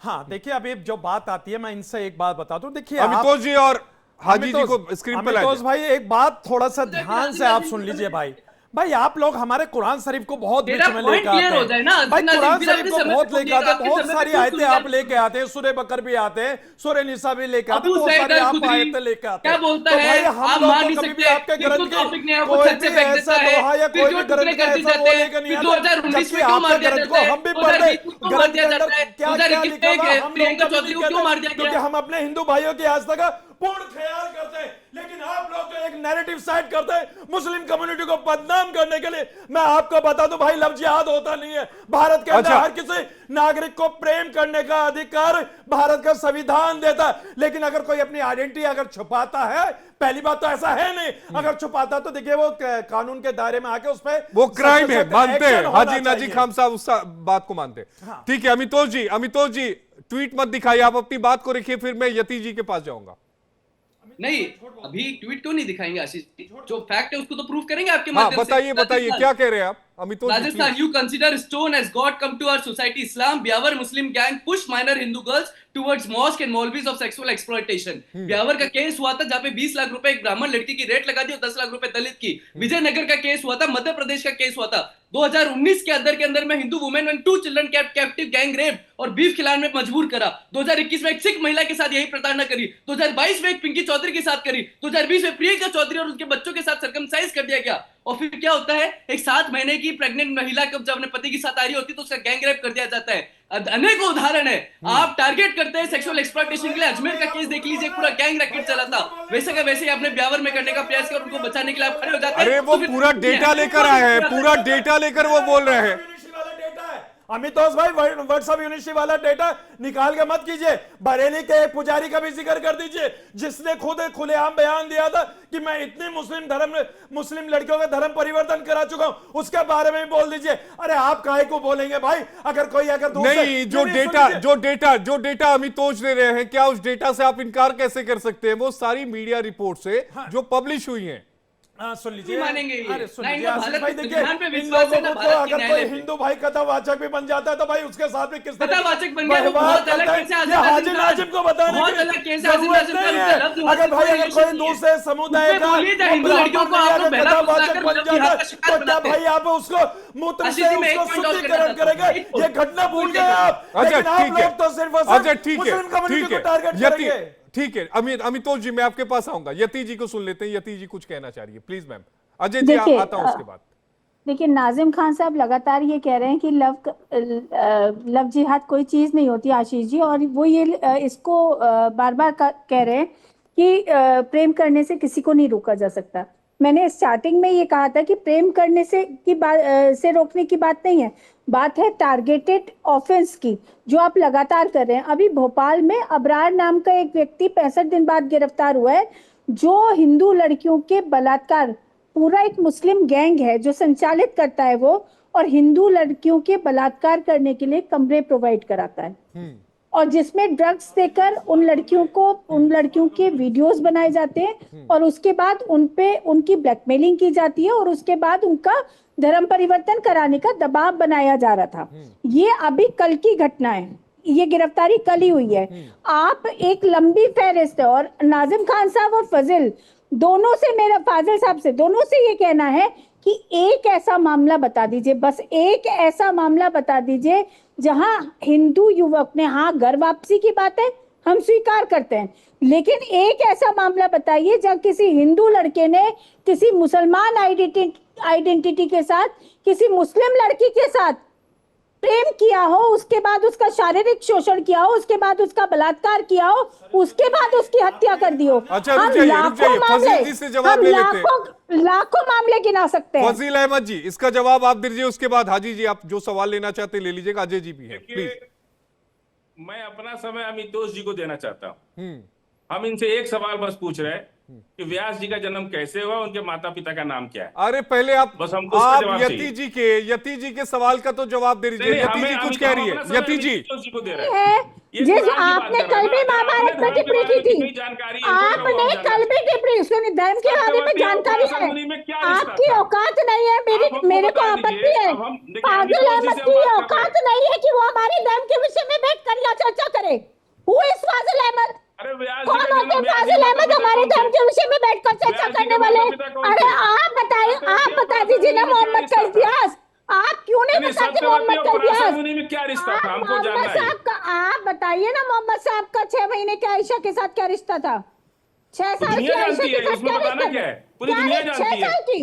हाँ देखिए अभी जो बात आती है मैं इनसे एक बात बता दूं। देखिए अमितोष जी और हाजी जी को स्क्रीन पर अमितोष लाइए। भाई एक बात थोड़ा सा ध्यान से आप सुन लीजिए भाई। भाई आप लोग हमारे कुरान शरीफ को बहुत बीच में लेके आते हैं भाई, कुरान शरीफ को बहुत लेके आते हैं, बहुत सारी आयतें आप लेके आते हैं, सूरह बकर भी आते हैं, सूरह निसा भी लेके आते हैं, बहुत सारी आप आयतें लेके आते हैं। क्या बोलता तो है, भाई हम आप लोग मान तो नहीं कभी भी सकते, आपके फिर ग्रंथ जो टॉपिक की नहीं है वो कोई छत से भी फेंक ऐसा देता है, दोहा या फिर कोई जो भी टुकड़े ग्रंथ का कर दिए ऐसा जाते वो हैं, लेके नहीं फिर आते, 2019 जबकि में क्यों मार आपके दिया ग्रंथ जाता को है, हम भी पढ़ रहे 2020 को मार ग्रंथ के दिया अंदर जाता है, क्या क्या 2021 लिखा हुआ हम लोग प्रियंका कभी चौधरी नहीं को क्यों मार दिया कहते, क्योंकि गया? हम अपने हिंदू भाइयों की आस्था का पूर्ण ख्याल करते हैं। लेकिन आप लोग जो एक नैरेटिव साइड करते हैं मुस्लिम कम्युनिटी को बदनाम करने के लिए, मैं आपको बता दूं भाई लफ्ज़ जिहाद होता नहीं है। भारत के अंदर अच्छा। हर किसी नागरिक को प्रेम करने का अधिकार भारत का संविधान देता है। लेकिन अगर कोई अपनी आइडेंटिटी अगर छुपाता है, पहली बात तो ऐसा है नहीं, अगर छुपाता तो देखिए वो कानून के दायरे में आके उस पे वो क्राइम सख्त है, सख्त मानते हैं एक्शन होना हाजी नाजी चाहिए। खान साहब उस बात को मानते हैं। हाँ। ठीक है अमितोष जी ट्वीट मत दिखाइए, आप अपनी बात को रखिए, फिर मैं यति जी के पास जाऊंगा। नहीं, अभी ट्वीट क्यों नहीं दिखाएंगे आशीष जी? जो फैक्ट है उसको तो प्रूव करेंगे आपके हाँ माध्यम से। बताइए क्या कह रहे हैं आप अमितोष जी, Rajasthan, you consider stone as God come to our society. Islam, Byawar Muslim gang push minor Hindu girls towards mosque and Maulvis of sexual exploitation. Beawar का केस हुआ था जहाँ पे 20 लाख रुपए एक ब्राह्मण लड़की की रेट लगा दी और 10 लाख रुपए दलित की। विजयनगर का केस हुआ था, मध्य प्रदेश का केस हुआ था 2019 के अंदर में Hindu women and 2 children kept captive gang rape और बीफ खिलाने में मजबूर करा। 2021 में एक सिख महिला के साथ यही प्रताड़ना करी, 2022 में एक पिंकी चौधरी के साथ करी, 2020 में प्रियंका चौधरी और उसके बच्चों के साथ सरकमसाइज कर दिया गया। और फिर क्या होता है, एक 7 महीने की प्रेग्नेंट महिला को जब अपने पति के साथ आ रही होती है तो उसका गैंग रेप कर दिया जाता है। अनेकों उदाहरण है। आप टारगेट करते हैं सेक्सुअल एक्सप्लॉयटेशन के लिए। अजमेर का केस देख लीजिए, पूरा गैंग रैकेट चला था, वैसे का वैसे ही आपने ब्यावर में करने का प्रयास किया और उनको बचाने के लिए आप खड़े हो जाते हैं। अरे वो तो फिर पूरा डेटा लेकर आए हैं, पूरा डेटा लेकर वो बोल रहे हैं। अमितोष भाई व्हाट्सएप यूनिवर्सिटी वाला डेटा निकाल के मत कीजिए। बरेली के एक पुजारी का भी जिक्र कर दीजिए जिसने खुद खुलेआम बयान दिया था कि मैं इतनी मुस्लिम लड़कियों का धर्म परिवर्तन करा चुका हूं, उसके बारे में भी बोल दीजिए। अरे आप काहे को बोलेंगे भाई? अगर नहीं, जो डेटा अमितोष दे रहे हैं, क्या उस डेटा से आप इनकार कैसे कर सकते हैं? वो सारी मीडिया रिपोर्ट से जो पब्लिश हुई हैं। सुन लीजिए, मानेंगे ये। अरे सुन ना लीजिए इनको आशीष भारत भाई, के देखिए संविधान पे इन विश्वास लोगों है ना को तो भारत के अगर कोई न्यायालय पे। हिंदू भाई कथावाचक भी बन जाता है तो भाई उसके साथ में किस तरह कथावाचक बन गया वो बहुत अलग केस है। ये हाजी नाजिम को बताने बहुत की अलग केस है। हाजी जरूरत नाजिम नहीं का है। लफ्ज़ अगर भाई अगर कोई दूसरे समुदाय का बोलिए जो हिंदू लड़कियों को आप लोग बहला फुसला कथावाचक कर बन मतलब जाता बिहार का है शिकार तो क्या बनाते हैं। भाई आप उसको मूत्र आशीष से जी, मैं एक उसको point और शुद्धिकरण करना चाहता हूं। करेंगे? ये घटना भूल गए आप। अच्छा लेकिन आप ठीक है, लोग तो सिर्फ और अच्छा सिर्फ ठीक मुस्लिम है, कम्युनिटी ठीक को है, टारगेट करेंगे। ठीक है अमितोष जी, मैं आपके पास आऊंगा। यति जी को सुन लेते हैं, यति जी कुछ कहना चाह रही है, प्लीज मैम। अजय जी देखिए, आता हूं उसके बाद। देखिए नाजिम खान साहब लगातार ये कह रहे हैं कि लव जिहाद कोई चीज नहीं होती आशीष जी, और वो ये इसको बार बार कह रहे हैं कि प्रेम करने से किसी को नहीं रोका जा सकता। मैंने स्टार्टिंग में ये कहा था कि प्रेम करने से की बात से रोकने की बात नहीं है, बात है टारगेटेड ऑफेंस की, जो आप लगातार कर रहे हैं। अभी भोपाल में अबरार नाम का एक व्यक्ति 65 दिन बाद गिरफ्तार हुआ है, जो हिंदू लड़कियों के बलात्कार, पूरा एक मुस्लिम गैंग है जो संचालित करता है वो, और हिंदू लड़कियों के बलात्कार करने के लिए कमरे प्रोवाइड कराता है, और जिसमें ड्रग्स देकर उन लड़कियों के वीडियोस बनाए जाते हैं और उसके बाद उन पे उनकी ब्लैकमेलिंग की जाती है और उसके बाद उनका धर्म परिवर्तन कराने का दबाव बनाया जा रहा था। ये अभी कल की घटना है, ये गिरफ्तारी कल ही हुई है। आप एक लंबी फहरिस्त है, और नाजिम खान साहब और फाजिल साहब से दोनों से ये कहना है कि एक ऐसा मामला बता दीजिए, बस एक ऐसा मामला बता दीजिए जहां हिंदू युवक ने, हाँ घर वापसी की बात है हम स्वीकार करते हैं, लेकिन एक ऐसा मामला बताइए जहां किसी हिंदू लड़के ने किसी मुसलमान आइडेंटिटी के साथ किसी मुस्लिम लड़की के साथ प्रेम किया हो, उसके बाद उसका शारीरिक शोषण किया हो, उसके बाद उसका बलात्कार किया हो, उसके बाद उसकी हत्या कर दी हो। अच्छा रुक जाइए, फजील जी से जवाब ले लेते हैं। लाखों मामले गिना सकते हैं। फजील अहमद जी, इसका जवाब आप दीजिए, उसके बाद हाजी जी आप जो सवाल लेना चाहते हैं ले लीजिएगा। अजय जी भी है, प्लीज। मैं अपना समय अमितोष जी को देना चाहता हूं। हम इनसे एक सवाल बस पूछ रहे हैं कि व्यास जी का जन्म कैसे हुआ, उनके माता पिता का नाम क्या है? अरे पहले आप बस हमको उसका जवाब यति जी के सवाल का तो जवाब दे दीजिए। यति जी कुछ कह रही है। यति जी को दे रहे हैं। जिस आपने कल भी महाभारत पर टिप्पणी की थी, आपने कल भी टिप्पणी, उसके धर्म के बारे में जानकारी है, आपकी औकात नहीं है। मेरे को आपत्ति है, पागल अहमद की औकात नहीं है कि वो हमारे धर्म के विषय में बैठ कर या चर्चा करे। हु इज फाजिल अहमद? कौन का होते हैं जन्म फाजिल अहमद हमारे धर्म के विषय में बैठकर चर्चा व्यास जी करने के वाले? माता पिता कौन अरे थे? आप बताइए, आप बता दीजिए ना मोहम्मद का इतिहास। आप क्यों नहीं यानी बताते सत्यवती मोहम्मद और का पराशर इतिहास? मुनि में क्या रिश्ता आप था, हमको मोहम्मद जानना है। साहब का आप बताइए ना, मोहम्मद साहब का 6 महीने के आयशा के साथ क्या रिश्ता था? 6 तो साल की दुनिया आयशा जानती के है, साथ उसमें क्या बताना रिश्ता क्या था? है, पूरी क्या दुनिया नहीं, 6 जानती है, साल की,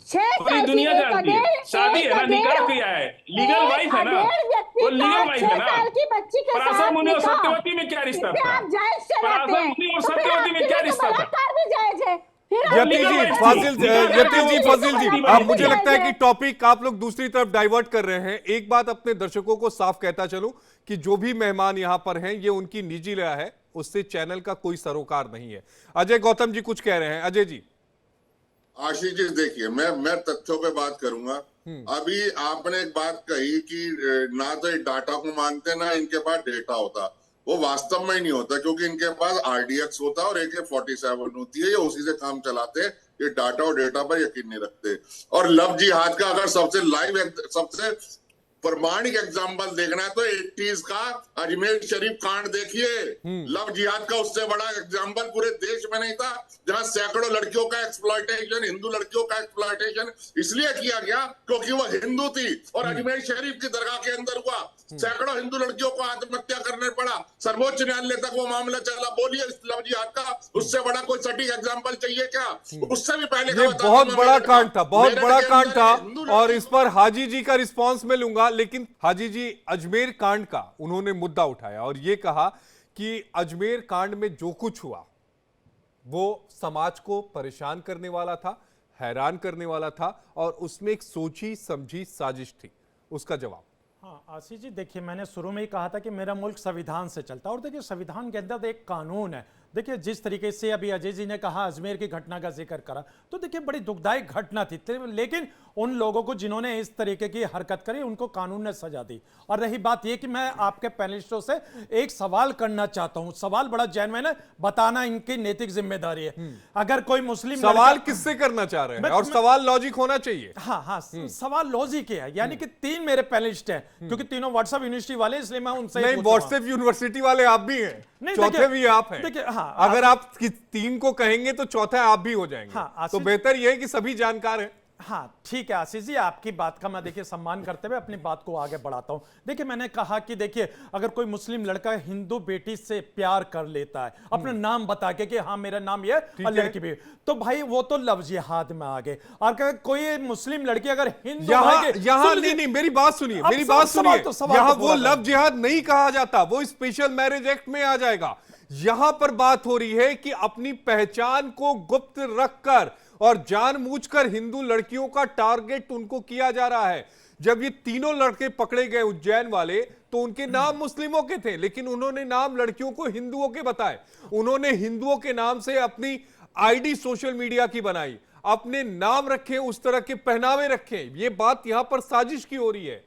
6 पूरी साल की दुनिया एक जानती है। अधेड़, शादी एक है ना, निकाह अधेड़, किया है, लीगल वाइफ है ना, अधेड़ व्यक्ति वो का लीगल वाइफ 6 है ना। साल की बच्ची के पराशर साथ मुनि और निकाह, सत्यवती में क्या रिश्ता इसे था? आप जायज ठहराते पराशर हैं, मुनि और तो फिर सत्यवती में आपके क्या लिए तो रिश्ता था? बलात्कार भी जायज है। फिर वो आप यति लीगल जी, वाइफ थी, फाजिल निकाह यति करा जी, दी, फाजिल जी, बलात्कार आप भी मुझे जायज लगता है है। कि टॉपिक आप लोग दूसरी तरफ डाइवर्ट कर रहे हैं। एक बात अपने दर्शकों को साफ कहता चलूं कि जो भी मेहमान यहां पर हैं ये उनकी निजी राय है, उससे चैनल का कोई सरोकार नहीं है। अजय गौतम जी कुछ कह रहे हैं। अजय जी। आशीष जी देखिए, मैं तथ्यों पे बात करूंगा। अभी आपने एक बात कही कि ना तो ये डाटा को मानते, ना इनके पास डेटा होता। वो वास्तव में ही नहीं होता, क्योंकि इनके पास RDX होता है और AK-47 होती है, ये उसी से काम चलाते हैं। ये डाटा और डेटा पर यकीन नहीं रखते। और लव जिहाद का अगर सबसे लाइव, सबसे प्रमाणिक एग्जाम्पल देखना है तो 80s का अजमेर शरीफ कांड देखिए। लव जिहाद का उससे बड़ा एग्जाम्पल पूरे देश में नहीं था, जहां सैकड़ों लड़कियों का एक्सप्लॉयटेशन, हिंदू लड़कियों का एक्सप्लॉयटेशन इसलिए किया गया क्योंकि वो हिंदू थी, और अजमेर शरीफ की दरगाह के अंदर हुआ। सैकड़ों हिंदू लड़कियों को आत्महत्या करने पड़ा, सर्वोच्च न्यायालय तक वो मामला चला। बोलिए इस लव जिहाद का उससे बड़ा कोई सटीक एग्जाम्पल चाहिए क्या? उससे भी पहले ये का बता बहुत दूं मैं, बड़ा मेरठ कांड था, बहुत मेरठ बड़ा के कांड अंदर था, हिंदू और लड़की इस पर हाजी जी का रिस्पांस मैं लूंगा। लेकिन हाजी जी, अजमेर कांड का उन्होंने मुद्दा उठाया और यह कहा कि अजमेर कांड में जो कुछ हुआ वो समाज को परेशान करने वाला था, हैरान करने वाला था, और उसमें एक सोची समझी साजिश थी। उसका जवाब। हाँ आशीष जी, देखिए मैंने शुरू में ही कहा था कि मेरा मुल्क संविधान से चलता है, और देखिए संविधान के अंदर एक कानून है। देखिए जिस तरीके से अभी अजय जी ने कहा, अजमेर की घटना का जिक्र करा, तो देखिए बड़ी दुखदायक घटना थी, लेकिन उन लोगों को जिन्होंने इस तरीके की हरकत करी उनको कानून ने सजा दी। और रही बात यह कि मैं आपके पैनलिस्टों से एक सवाल करना चाहता हूं, सवाल बड़ा जेन्युइन है, बताना इनकी नैतिक जिम्मेदारी है। अगर कोई मुस्लिम सवाल किससे करना चाह रहे हैं? और सवाल लॉजिक होना चाहिए। हाँ हाँ, सवाल लॉजिक है, यानी कि 3 मेरे पैनलिस्ट हैं, क्योंकि तीनों व्हाट्सएप यूनिवर्सिटी वाले, इसलिए मैं उनसे नहीं, व्हाट्सएप यूनिवर्सिटी वाले आप भी हैं, नहीं, चौथे देखिए- भी आप हैं। देखिए, हाँ, अगर आप 3 को कहेंगे तो चौथा आप भी हो जाएंगे। हाँ, तो बेहतर यह है कि सभी जानकार हैं। हाँ ठीक है आशीष जी, आपकी बात का मैं देखिए सम्मान करते हुए अपनी बात को आगे बढ़ाता हूं। देखिए मैंने कहा कि देखिए अगर कोई मुस्लिम लड़का हिंदू बेटी से प्यार कर लेता है अपना नाम बता के कि हाँ मेरा नाम ये और लड़की भी, तो भाई वो तो लव जिहाद में आ गए। और अगर कोई मुस्लिम लड़की अगर हिंदू यहां नहीं, मेरी बात सुनिए, मेरी बात सुनिए। यहां वो लव जिहाद नहीं कहा जाता, वो स्पेशल मैरिज एक्ट में आ जाएगा। यहां पर बात हो रही है कि अपनी पहचान को गुप्त रखकर और जानबूझकर हिंदू लड़कियों का टारगेट उनको किया जा रहा है। जब ये तीनों लड़के पकड़े गए उज्जैन वाले, तो उनके नाम मुस्लिमों के थे, लेकिन उन्होंने नाम लड़कियों को हिंदुओं के बताए। उन्होंने हिंदुओं के नाम से अपनी आईडी सोशल मीडिया की बनाई, अपने नाम रखे, उस तरह के पहनावे रखे। ये बात यहां पर साजिश की हो रही है।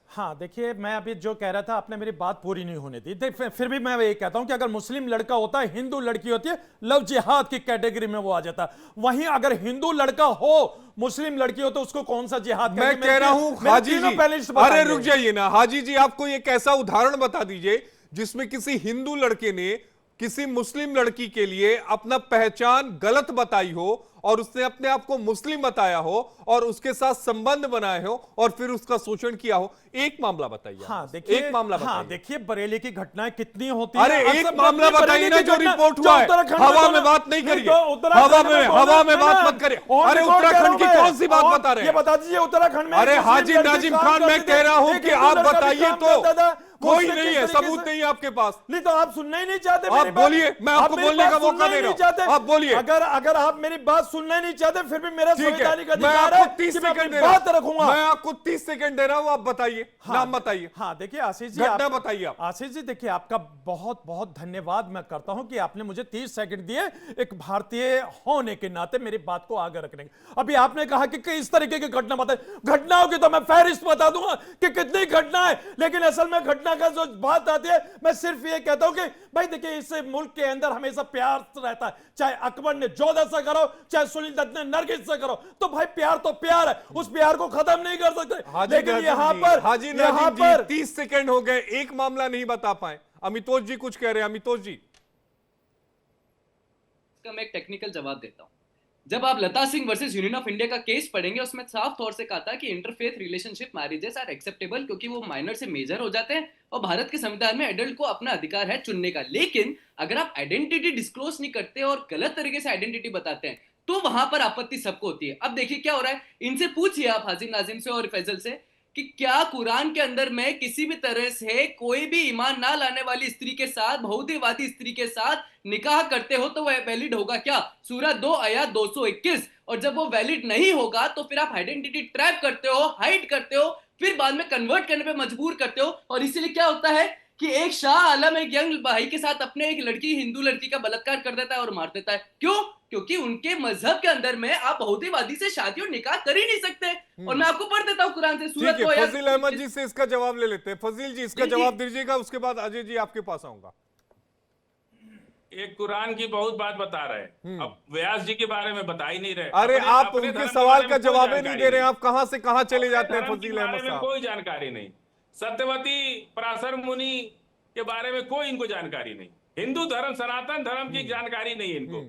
हाँ देखिए, मैं अभी जो कह रहा था आपने मेरी बात पूरी नहीं होने दी। फिर भी मैं ये कहता हूं कि अगर मुस्लिम लड़का होता है, हिंदू लड़की होती है, लव जिहाद की कैटेगरी में वो आ जाता। वहीं अगर हिंदू लड़का हो, मुस्लिम लड़की हो, तो उसको कौन सा जिहाद? मैं कह रहा हूं हाजी जी, अरे रुक जाइए ना हाजी जी, आपको एक ऐसा उदाहरण बता दीजिए जिसमें किसी हिंदू लड़के ने किसी मुस्लिम लड़की के लिए अपना पहचान गलत बताई हो, और उसने अपने आप को मुस्लिम बताया हो और उसके साथ संबंध बनाए हो और फिर उसका शोषण किया हो। एक मामला बताइए। हाँ देखिए, एक मामला बताइए। हाँ देखिए, बरेली की घटनाएं कितनी होती है। अरे एक मामला बताइए ना जो रिपोर्ट हुआ है। हवा में बात नहीं करिए, हवा में बात मत करिए। अरे उत्तराखंड की कौन सी बात बता रहे हैं? ये बता दीजिए उत्तराखंड में। अरे हाजी नाजिम खान, मैं कह रहा हूं कि आप बताइए तो। कोई नहीं है, सबूत नहीं है आपके पास। नहीं तो आप सुनना ही नहीं चाहते। आप बोलिए, मैं आपको बोलने का मौका दे रहा हूं, आप बोलिए। अगर आप मेरी बात सुनना ही नहीं चाहते, फिर भी मेरा संवैधानिक अधिकार है। मैं आपको 30 सेकंड दे रहा हूं, बात रखूंगा। मैं आपको 30 सेकंड दे रहा हूं, आप बताइए। नाम बताइए। हाँ देखिए आशीष जी, घटना बताइए आप। आशीष जी देखिए, आपका बहुत बहुत धन्यवाद मैं करता हूं कि आपने मुझे 30 सेकंड दिए एक भारतीय होने के नाते मेरी बात को आगे रखने। अभी आपने कहा कि इस तरीके की घटना बताए, घटनाओं की तो मैं फहरिस्त बता दूंगा कि कितनी घटना है, लेकिन असल में घटना का जो बात आती है, मैं सिर्फ ये कहता हूं कि भाई देखिए, इस मुल्क के अंदर हमेशा प्यार रहता है। चाहे अकबर ने जोधा से करो, चाहे सुनील दत्त ने नरगिस से करो, तो भाई प्यार तो प्यार है, उस प्यार को खत्म नहीं कर सकते। लेकिन यहाँ पर हाजी नाजिम जी 30 सेकंड हो गए, एक मामला नहीं बता पाए। अमितोष जी कुछ कह रहे हैं। अमितोष जी। उसका मैं एक टेक्निकल जवाब देता हूँ। जब आप Lata Singh versus union of India का केस पढ़ेंगे, उसमें साफ तौर से कहा था कि interfaith relationship marriages are acceptable क्योंकि वो माइनर से मेजर हो जाते हैं और भारत के संविधान में एडल्ट को अपना अधिकार है चुनने का। लेकिन अगर आप आइडेंटिटी डिस्क्लोज नहीं करते और गलत तरीके से आइडेंटिटी बताते हैं तो वहां पर आपत्ति सबको होती है। अब देखिए क्या हो रहा है, इनसे पूछिए आप हाजिम नाजिम से और फैजल से कि क्या कुरान के अंदर में किसी भी तरह से कोई भी ईमान ना लाने वाली स्त्री के साथ, बहुदेववादी स्त्री के साथ निकाह करते हो तो वह वैलिड होगा क्या? सूरह 2 आयत 221। और जब वो वैलिड नहीं होगा तो फिर आप आइडेंटिटी ट्रैप करते हो, हाइड करते हो, फिर बाद में कन्वर्ट करने पे मजबूर करते हो। और इसीलिए क्या होता है कि एक शाह आलम एक यंग भाई के साथ अपने एक लड़की, हिंदू लड़की का बलात्कार कर देता है और मार देता है। क्यों? क्योंकि उनके मजहब के अंदर में आप बहुदेववादी से शादी और निकाह कर ही नहीं सकते। और मैं आपको पढ़ देता हूँ कुरान से सूरत ठीक है, फजील अहमद जी से इसका जवाब ले लेते हैं। फजील जी इसका जवाब दीजिएगा, उसके बाद अजय जी आपके पास आऊंगा। एक कुरान की बहुत बात बता रहे हैं, अब व्यास जी के बारे में बता ही नहीं रहे। अरे अपने- आप अपने उनके धर्म के सवाल बारे का में कोई जवाब ही नहीं जानकारी दे रहे हैं, आप कहां से कहां चले जाते हैं धर्म के फजील बारे अहमद में साहब? कोई जानकारी नहीं। सत्यवती पराशर मुनि के बारे में कोई इनको जानकारी नहीं। हिंदू धर्म, सनातन धर्म की जानकारी नहीं है इनको।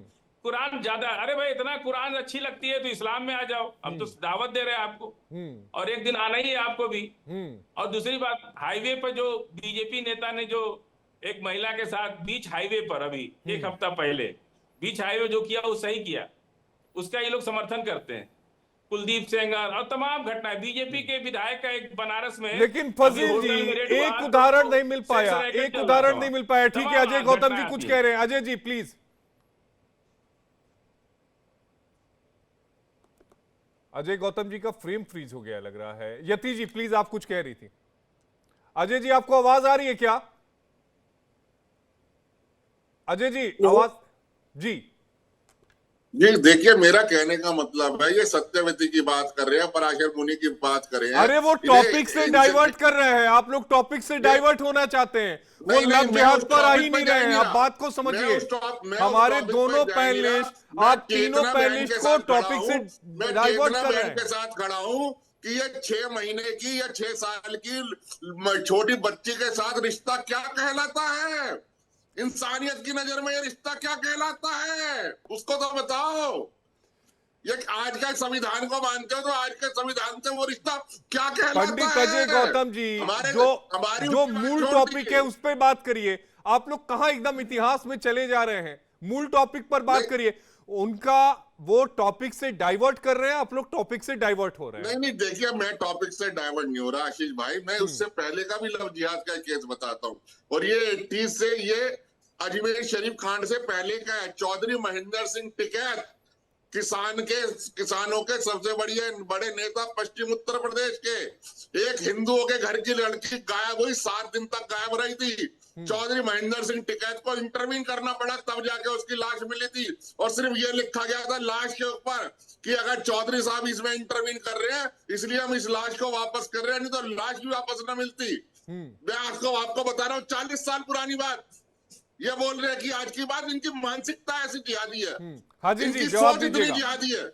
कुरान ज्यादा, अरे भाई इतना कुरान अच्छी लगती है तो इस्लाम में आ जाओ, अब तो दावत दे रहे हैं आपको और एक दिन आना ही है आपको भी। और दूसरी बात, हाईवे पर जो बीजेपी नेता ने जो एक महिला के साथ बीच हाईवे पर अभी एक हफ्ता पहले बीच हाईवे जो किया वो सही किया, उसका ये लोग समर्थन करते हैं। कुलदीप सेंगर और तमाम घटनाएं, बीजेपी के विधायक का एक बनारस में, लेकिन फजील जी एक उदाहरण नहीं मिल पाया, एक उदाहरण नहीं मिल पाया। ठीक है, अजय गौतम जी कुछ कह रहे हैं। अजय जी प्लीज। अजय गौतम जी का फ्रेम फ्रीज हो गया लग रहा है। यति जी प्लीज, आप कुछ कह रही थी। अजय जी आपको आवाज आ रही है क्या? अजय जी आवाज जी। जी देखिए, मेरा कहने का मतलब है, ये सत्यवती की बात कर रहे हैं, पराशर मुनि की बात कर रहे हैं। अरे वो टॉपिक से डाइवर्ट कर रहे हैं, आप लोग टॉपिक से डाइवर्ट होना चाहते हैं। वो लव जिहाद पर आ ही नहीं रहे हैं, आप बात को समझिए। हमारे दोनों पैनलिस्ट, आप तीनों पैनलिस्ट को टॉपिक से डाइवर्ट कर रहे हैं। के साथ खड़ा हूं कि ये 6 महीने की या 6 साल की छोटी बच्ची के साथ रिश्ता क्या कहलाता है? इंसानियत की नजर में ये रिश्ता क्या कहलाता है? उसको तो बताओ। ये आज का संविधान को मानते हो तो आज के संविधान से वो रिश्ता क्या कहलाता है? पंडित अजय गौतम जी, जो मूल टॉपिक है उस पर बात करिए। आप लोग कहां एकदम इतिहास में चले जा रहे हैं? मूल टॉपिक पर बात करिए। उनका वो टॉपिक से डाइवर्ट कर रहे हैं, आप लोग टॉपिक से डाइवर्ट हो रहे हैं। नहीं, देखिए मैं टॉपिक से डाइवर्ट नहीं हो रहा आशीष भाई। मैं उससे पहले का भी लव जिहाद का केस बताता हूँ, और ये 80 से ये अजमेर शरीफ कांड से पहले का है। चौधरी महेंद्र सिंह टिकैत, किसानों के सबसे बड़े नेता पश्चिम उत्तर प्रदेश के, एक हिंदुओं के घर की लड़की गायब हुई, 7 दिन तक गायब रही थी। चौधरी महेंद्र सिंह टिकैत को इंटरवीन करना पड़ा, तब जाके उसकी लाश मिली थी। और सिर्फ ये लिखा गया था लाश के ऊपर कि अगर चौधरी साहब इसमें इंटरवीन कर रहे हैं इसलिए हम इस लाश को वापस कर रहे हैं, नहीं तो लाश भी वापस ना मिलती। मैं आपको बता रहा हूँ, 40 साल पुरानी बात। ये बोल रहे हैं कि आज की बात, इनकी मानसिकता ऐसी जिहादी है, इनकी सोच इतनी जिहादी है।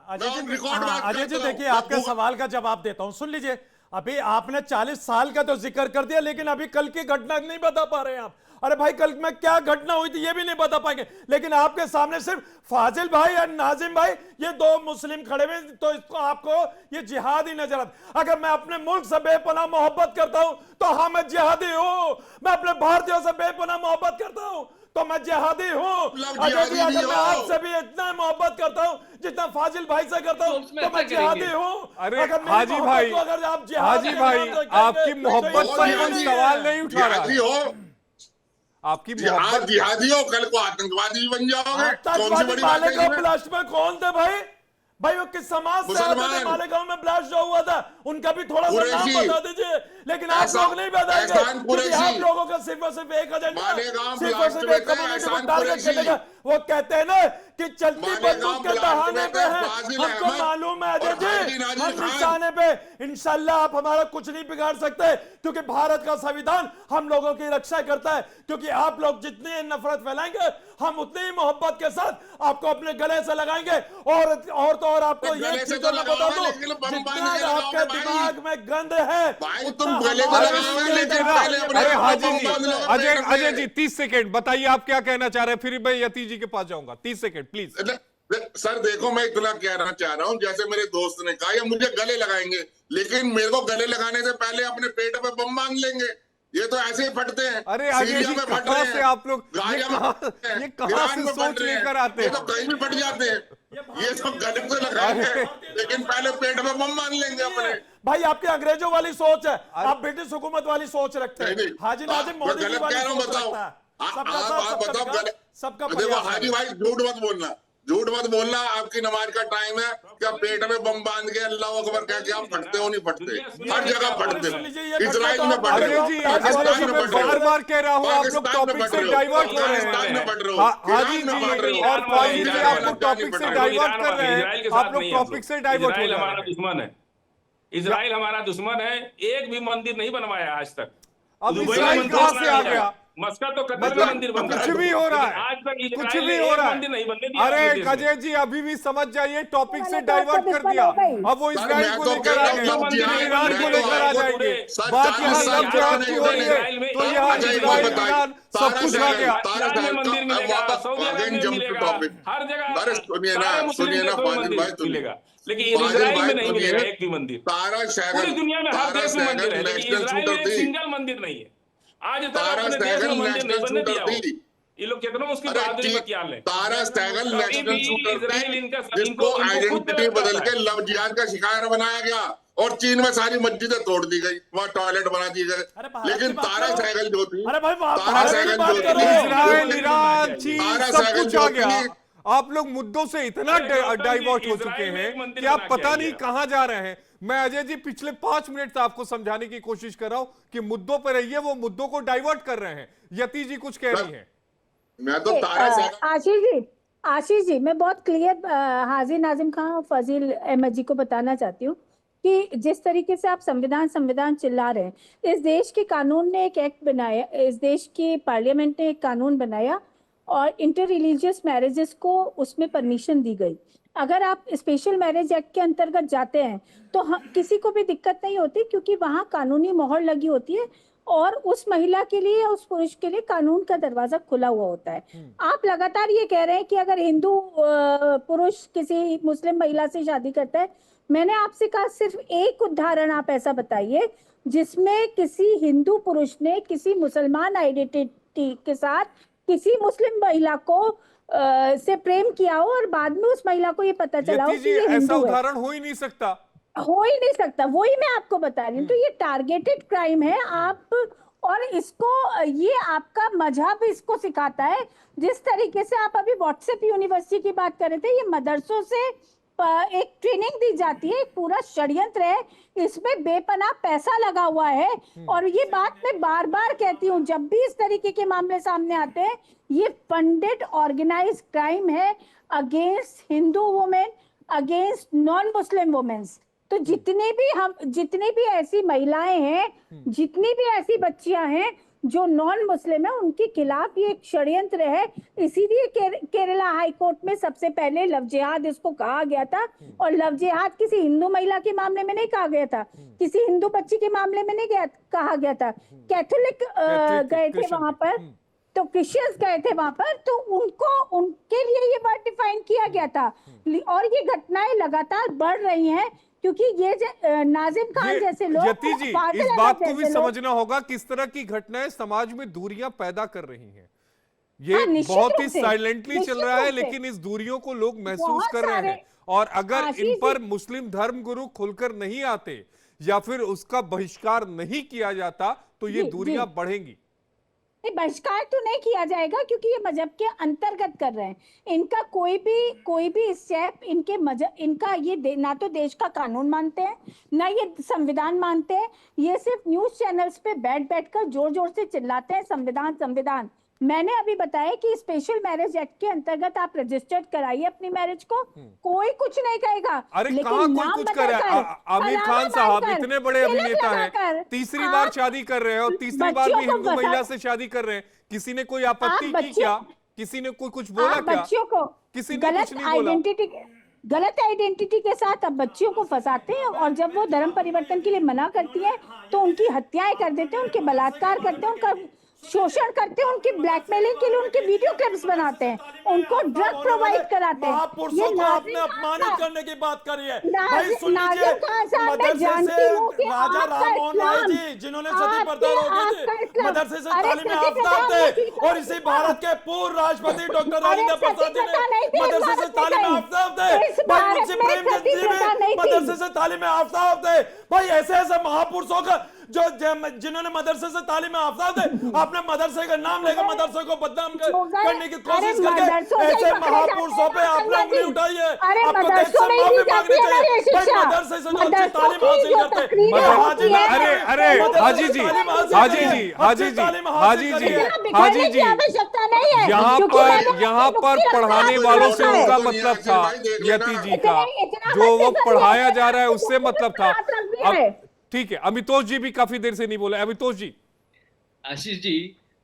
अजय जी देखिए, आपके सवाल का जवाब देता हूं, सुन लीजिए। अभी आपने 40 साल का तो जिक्र कर दिया, लेकिन अभी कल की घटना नहीं बता पा रहे हैं आप। अरे भाई, कल में क्या घटना हुई थी ये भी नहीं बता पाएंगे, लेकिन आपके सामने सिर्फ फाजिल भाई और नाजिम भाई, ये 2 मुस्लिम खड़े हुए, तो इसको आपको ये जिहादी नजर आता। अगर मैं अपने मुल्क से बेपनाह मोहब्बत करता हूं तो हाँ मैं जिहादी हूं। मैं अपने भारतीयों से बेपनाह मोहब्बत करता हूं तो मैं जिहादी हूं। अगर मैं आपसे भी इतना मोहब्बत करता हूं जितना फाजिल भाई से करता हूं तो मैं जिहादी हूं। अरे हाजी भाई, हाजी भाई, आपकी मोहब्बत पर हम सवाल नहीं उठा रहा है। आपकी जिहादी हो, कल को आतंकवादी भी बन जाओगे। कौन सी बड़ी बात है? ब्लास्ट में कौन थे भाई? भाई वो किस समाज से आते थे? मालेगांव में ब्लास्ट जो हुआ था उनका भी थोड़ा सा नाम बता दीजिए। लेकिन आप लोग नहीं बताएंगे, आप लोगों का सिर्फ और सिर्फ एक एजेंडा, सिर्फ और सिर्फ एक कम्युनिटी को टारगेट करने का। वो कहते हैं ना कि चलती बंदूक के बहाने पे है। हमको मालूम है अजय जी, हम निशाने पे, इंशाल्लाह आप हमारा कुछ नहीं बिगाड़ सकते, क्योंकि भारत का संविधान हम लोगों की रक्षा करता है। क्योंकि आप लोग जितनी नफरत फैलाएंगे, हम उतनी ही मोहब्बत के साथ आपको अपने गले से लगाएंगे। और तो और आपको ये चीज मैं बता दूं, जितना आपके दिमाग में गंद है, अरे हाजी जी, अजय जी 30 सेकेंड बताइए आप क्या कहना चाह रहे हैं, फिर मैं यति जी के पास जाऊंगा। 30 सेकेंड प्लीज। सर देखो, मैं इतना कहना चाह रहा हूँ, जैसे मेरे दोस्त ने कहा, ये मुझे गले लगाएंगे, लेकिन मेरे को गले लगाने से पहले अपने पेट पे बम बांध लेंगे। ये तो ऐसे ही फटते हैं। अरे अजय जी, कहां से आप लोग ये कहां से सोच लेकर आते हैं? ये तो कहीं भी फट जाते हैं। ये तो गले से लगाएंगे, लेकिन पहले पेट में बम बांध लेंगे अपने। भाई आपकी अंग्रेजों वाली सोच है, आप ब्रिटिश हुकूमत वाली सोच रखते हैं। हाजी नाजिम मोदी जी वाली सोच रखता है। सबका देखो हाजी भाई, झूठ मत बोलना, झूठ मत बोलना। आपकी नमाज का टाइम है, क्या पेट में बम बांध के अल्लाह अकबर कह के आप फटते हो? नहीं फटते, हर जगह फटते हो। इजराइल में फट रहे हो, पाकिस्तान में फट रहे हो, बार कह रहा हूं, आप लोग टॉपिक से डाइवर्ट हो रहे हैं। हाजी जी और फाजिल जी, आप लोग टॉपिक से डाइवर्ट कर रहे हैं। आप लोग टॉपिक से डाइवर्ट हो रहे हैं। हमारा दुश्मन है, इजराइल हमारा दुश्मन है। एक भी मंदिर नहीं बनवाया आज तक। अब इजराइल कहां से आ गया? मस्का तो कतर में मंदिर बन रहा है, कुछ भी हो रहा है, आज तक कुछ भी हो रहा मंदिर नहीं बनने दिया। अरे अजय जी अभी भी समझ जाइए, टॉपिक से डाइवर्ट कर दिया। अब वो इजराइल को लेकर आ गए, ईरान को लेकर आ जाएंगे। बात यहाँ लव जिहाद की हो रही है, तो यहाँ इजराइल ईरान सब कुछ आ गया। मंदिर मिलेगा, हर जगह सुनिए ना फाजिल भाई, मिलेगा, लेकिन इजराइल में नहीं मिलेगा एक भी मंदिर। पूरी दुनिया में हर देश में मंदिर है, लेकिन इजराइल में एक सिंगल मंदिर नहीं है। आज तक अपने देश में मंदिर नहीं बनने दिया। ये लोग कितना उसकी बहादुरी का ख्याल है। तारा स्टैगल नेशनल शूटर इजराइल जिसको आइडेंटिटी बदल के लव जिहाद का शिकार बनाया गया, और चीन में सारी मस्जिदें तोड़ दी गई, वहाँ टॉयलेट बना दिए गए। लेकिन तारा सहगल जो थी, तारा सहगल जो थी, इजराइल ईरान चीन सब कुछ आ गया। आप लोग मुद्दों से इतना डाइवर्ट हो चुके हैं कि आप पता नहीं कहां जा रहे हैं। मैं अजय जी पिछले 5 मिनट से आपको समझाने की कोशिश कर रहा हूं कि मुद्दों पर रहिए, वो मुद्दों को डाइवर्ट कर रहे हैं। यति जी कुछ कह रही हैं। मैं तो आशीष जी मैं बहुत क्लियर हाजी नाजिम खान और फजील अहमद जी को बताना चाहती हूँ कि जिस तरीके से आप संविधान चिल्ला रहे हैं, इस देश के कानून ने एक एक्ट बनाया, इस देश के पार्लियामेंट ने एक कानून बनाया और इंटर रिलीजियस मैरिजेस को उसमें परमिशन दी गई। अगर आप स्पेशल मैरिज एक्ट के अंतर्गत जाते हैं तो किसी को भी दिक्कत नहीं होती, क्योंकि वहाँ कानूनी मोहर लगी होती है और उस महिला के लिए, उस पुरुष के लिए कानून का दरवाजा खुला हुआ होता है। आप लगातार ये कह रहे हैं कि अगर हिंदू पुरुष किसी मुस्लिम महिला से शादी करता है, मैंने आपसे कहा सिर्फ एक उदाहरण आप ऐसा बताइए जिसमें किसी हिंदू पुरुष ने किसी मुसलमान आइडेंटिटी के साथ किसी मुस्लिम महिला को से प्रेम किया हो और बाद में उस महिला को ये पता चला हो कि ये हिंदू है। ऐसा उदाहरण हो ही नहीं सकता, हो ही नहीं सकता। वही मैं आपको बता रही हूँ। तो ये टारगेटेड क्राइम है आप, और इसको ये आपका मजहब इसको सिखाता है। जिस तरीके से आप अभी व्हाट्सएप यूनिवर्सिटी की बात कर रहे थे, ये मदरसों से एक ट्रेनिंग दी जाती है, एक पूरा षड्यंत्र है, इसमें बेपनाह पैसा लगा हुआ है। और ये बात मैं बार बार कहती हूँ, जब भी इस तरीके के मामले सामने आते हैं, ये फंडेड ऑर्गेनाइज्ड क्राइम है against Hindu women, against non Muslim womens. तो जितनी भी ऐसी महिलाएं हैं, जितनी भी ऐसी बच्चियां हैं जो नॉन मुस्लिम है, उनके खिलाफ ये एक षड्यंत्र है। इसीलिए केरला हाई कोर्ट में सबसे पहले लव जिहाद इसको कहा गया था। और लव जिहाद किसी हिंदू महिला के मामले में नहीं कहा गया था, किसी हिंदू बच्ची के मामले में नहीं कहा गया था। कैथोलिक गए थे वहां पर, तो क्रिश्चियंस गए थे वहां पर, तो उनके लिए ये वर्ड डिफाइन किया गया था। और ये घटनाएं लगातार बढ़ रही हैं, क्योंकि ये नाजिम खान जैसे लोग, यति जी इस बात को भी समझना होगा किस तरह की घटनाएं समाज में दूरियां पैदा कर रही हैं। ये बहुत ही साइलेंटली चल रहा है, लेकिन इस दूरियों को लोग महसूस कर रहे हैं। और अगर इन पर मुस्लिम धर्म गुरु खुलकर नहीं आते या फिर उसका बहिष्कार नहीं किया जाता तो ये दूरियां बढ़ेंगी। बहिष्कार तो नहीं किया जाएगा, क्योंकि ये मजहब के अंतर्गत कर रहे हैं। इनका कोई भी स्टेप इनका ये ना तो देश का कानून मानते हैं, ना ये संविधान मानते हैं। ये सिर्फ न्यूज चैनल्स पे बैठ कर जोर जोर से चिल्लाते हैं संविधान संविधान। मैंने अभी बताया कि स्पेशल मैरिज एक्ट के अंतर्गत आप रजिस्टर्ड कराइए अपनी मैरिज को, कोई कुछ नहीं कहेगा। अरे लेकिन कहाँ कोई नाम कुछ कर रहा है? बताकर, आमिर खान अलावा साहब बांधकर, इतने बड़े तिलक अभिनेता हैं, लगाकर तीसरी आप बार शादी कर रहे हैं और तीसरी बार बच्चियों भी को हिंदू फंसा- महिला से शादी कर रहे हैं। किसी ने कोई आपत्ति की बच्चियों- क्या? किसी ने कोई कुछ बोला आप क्या? बच्चियों को किसी ने गलत कुछ नहीं बोला। गलत आइडेंटिटी के साथ अब बच्चियों को फंसाते हैं, और जब वो धर्म परिवर्तन के लिए मना करती है तो उनकी हत्याएं कर देते हैं, उनके बलात्कार करते हैं, उनका शोषण करते हैं, उनकी ब्लैकमेलिंग के लिए उनके वीडियो क्लिप्स बनाते हैं, उनको ड्रग प्रोवाइड कराते हैं। महापुरुषों को आपने अपमानित करने की बात करी है। भाई सुन लीजिए, नाज़िम खान साहब, मैं मदरसे जानती से हूँ कि राजा आपका राम मोहन राय इस्लाम, जी जिन्होंने सती प्रथा रोकी आपका थी, इस्लाम, मदरसे से अरे तालीम सती याफ्ता प्रथा थे, नहीं थी। और इसी भारत के पूर्व राष्ट्रपति डॉक्टर अरे राजेंद्र सती प्रसाद जी प्रथा नहीं थी ने इस मदरसे से भारत में तालीम कहीं। याफ्ता थे। इस भाई भारत मुंशी में प्रेमचंद सती जी प्रथा नहीं भी थी। मदरसे से तालीम याफ्ता थे। भाई ऐसे ऐसे महापुरुषों का जिन्होंने मदरसे से तालीम याफ्ता थे, आपने मदरसे का नाम लेकर मदरसे को बदनाम करने की कोशिश करके ऐसे महापुरुषों पे आपने उंगली उठाई है। आपको देश से माफी मांगनी चाहिए। भाई मदरसे से जो अच्छी तालीम हासिल करते हैं, अरे अरे हाजी जी, हाजी जी, हाजी जी, हाजी जी, हाजी जी, आवश्यकता नहीं है। यहाँ पर पढ़ाने वालों से उनका मतलब था, यति जी का जो वो पढ़ाया जा रहा है उससे मतलब था। अब ठीक है, अमितोष जी भी काफी देर से नहीं बोले। अमितोष जी। आशीष जी,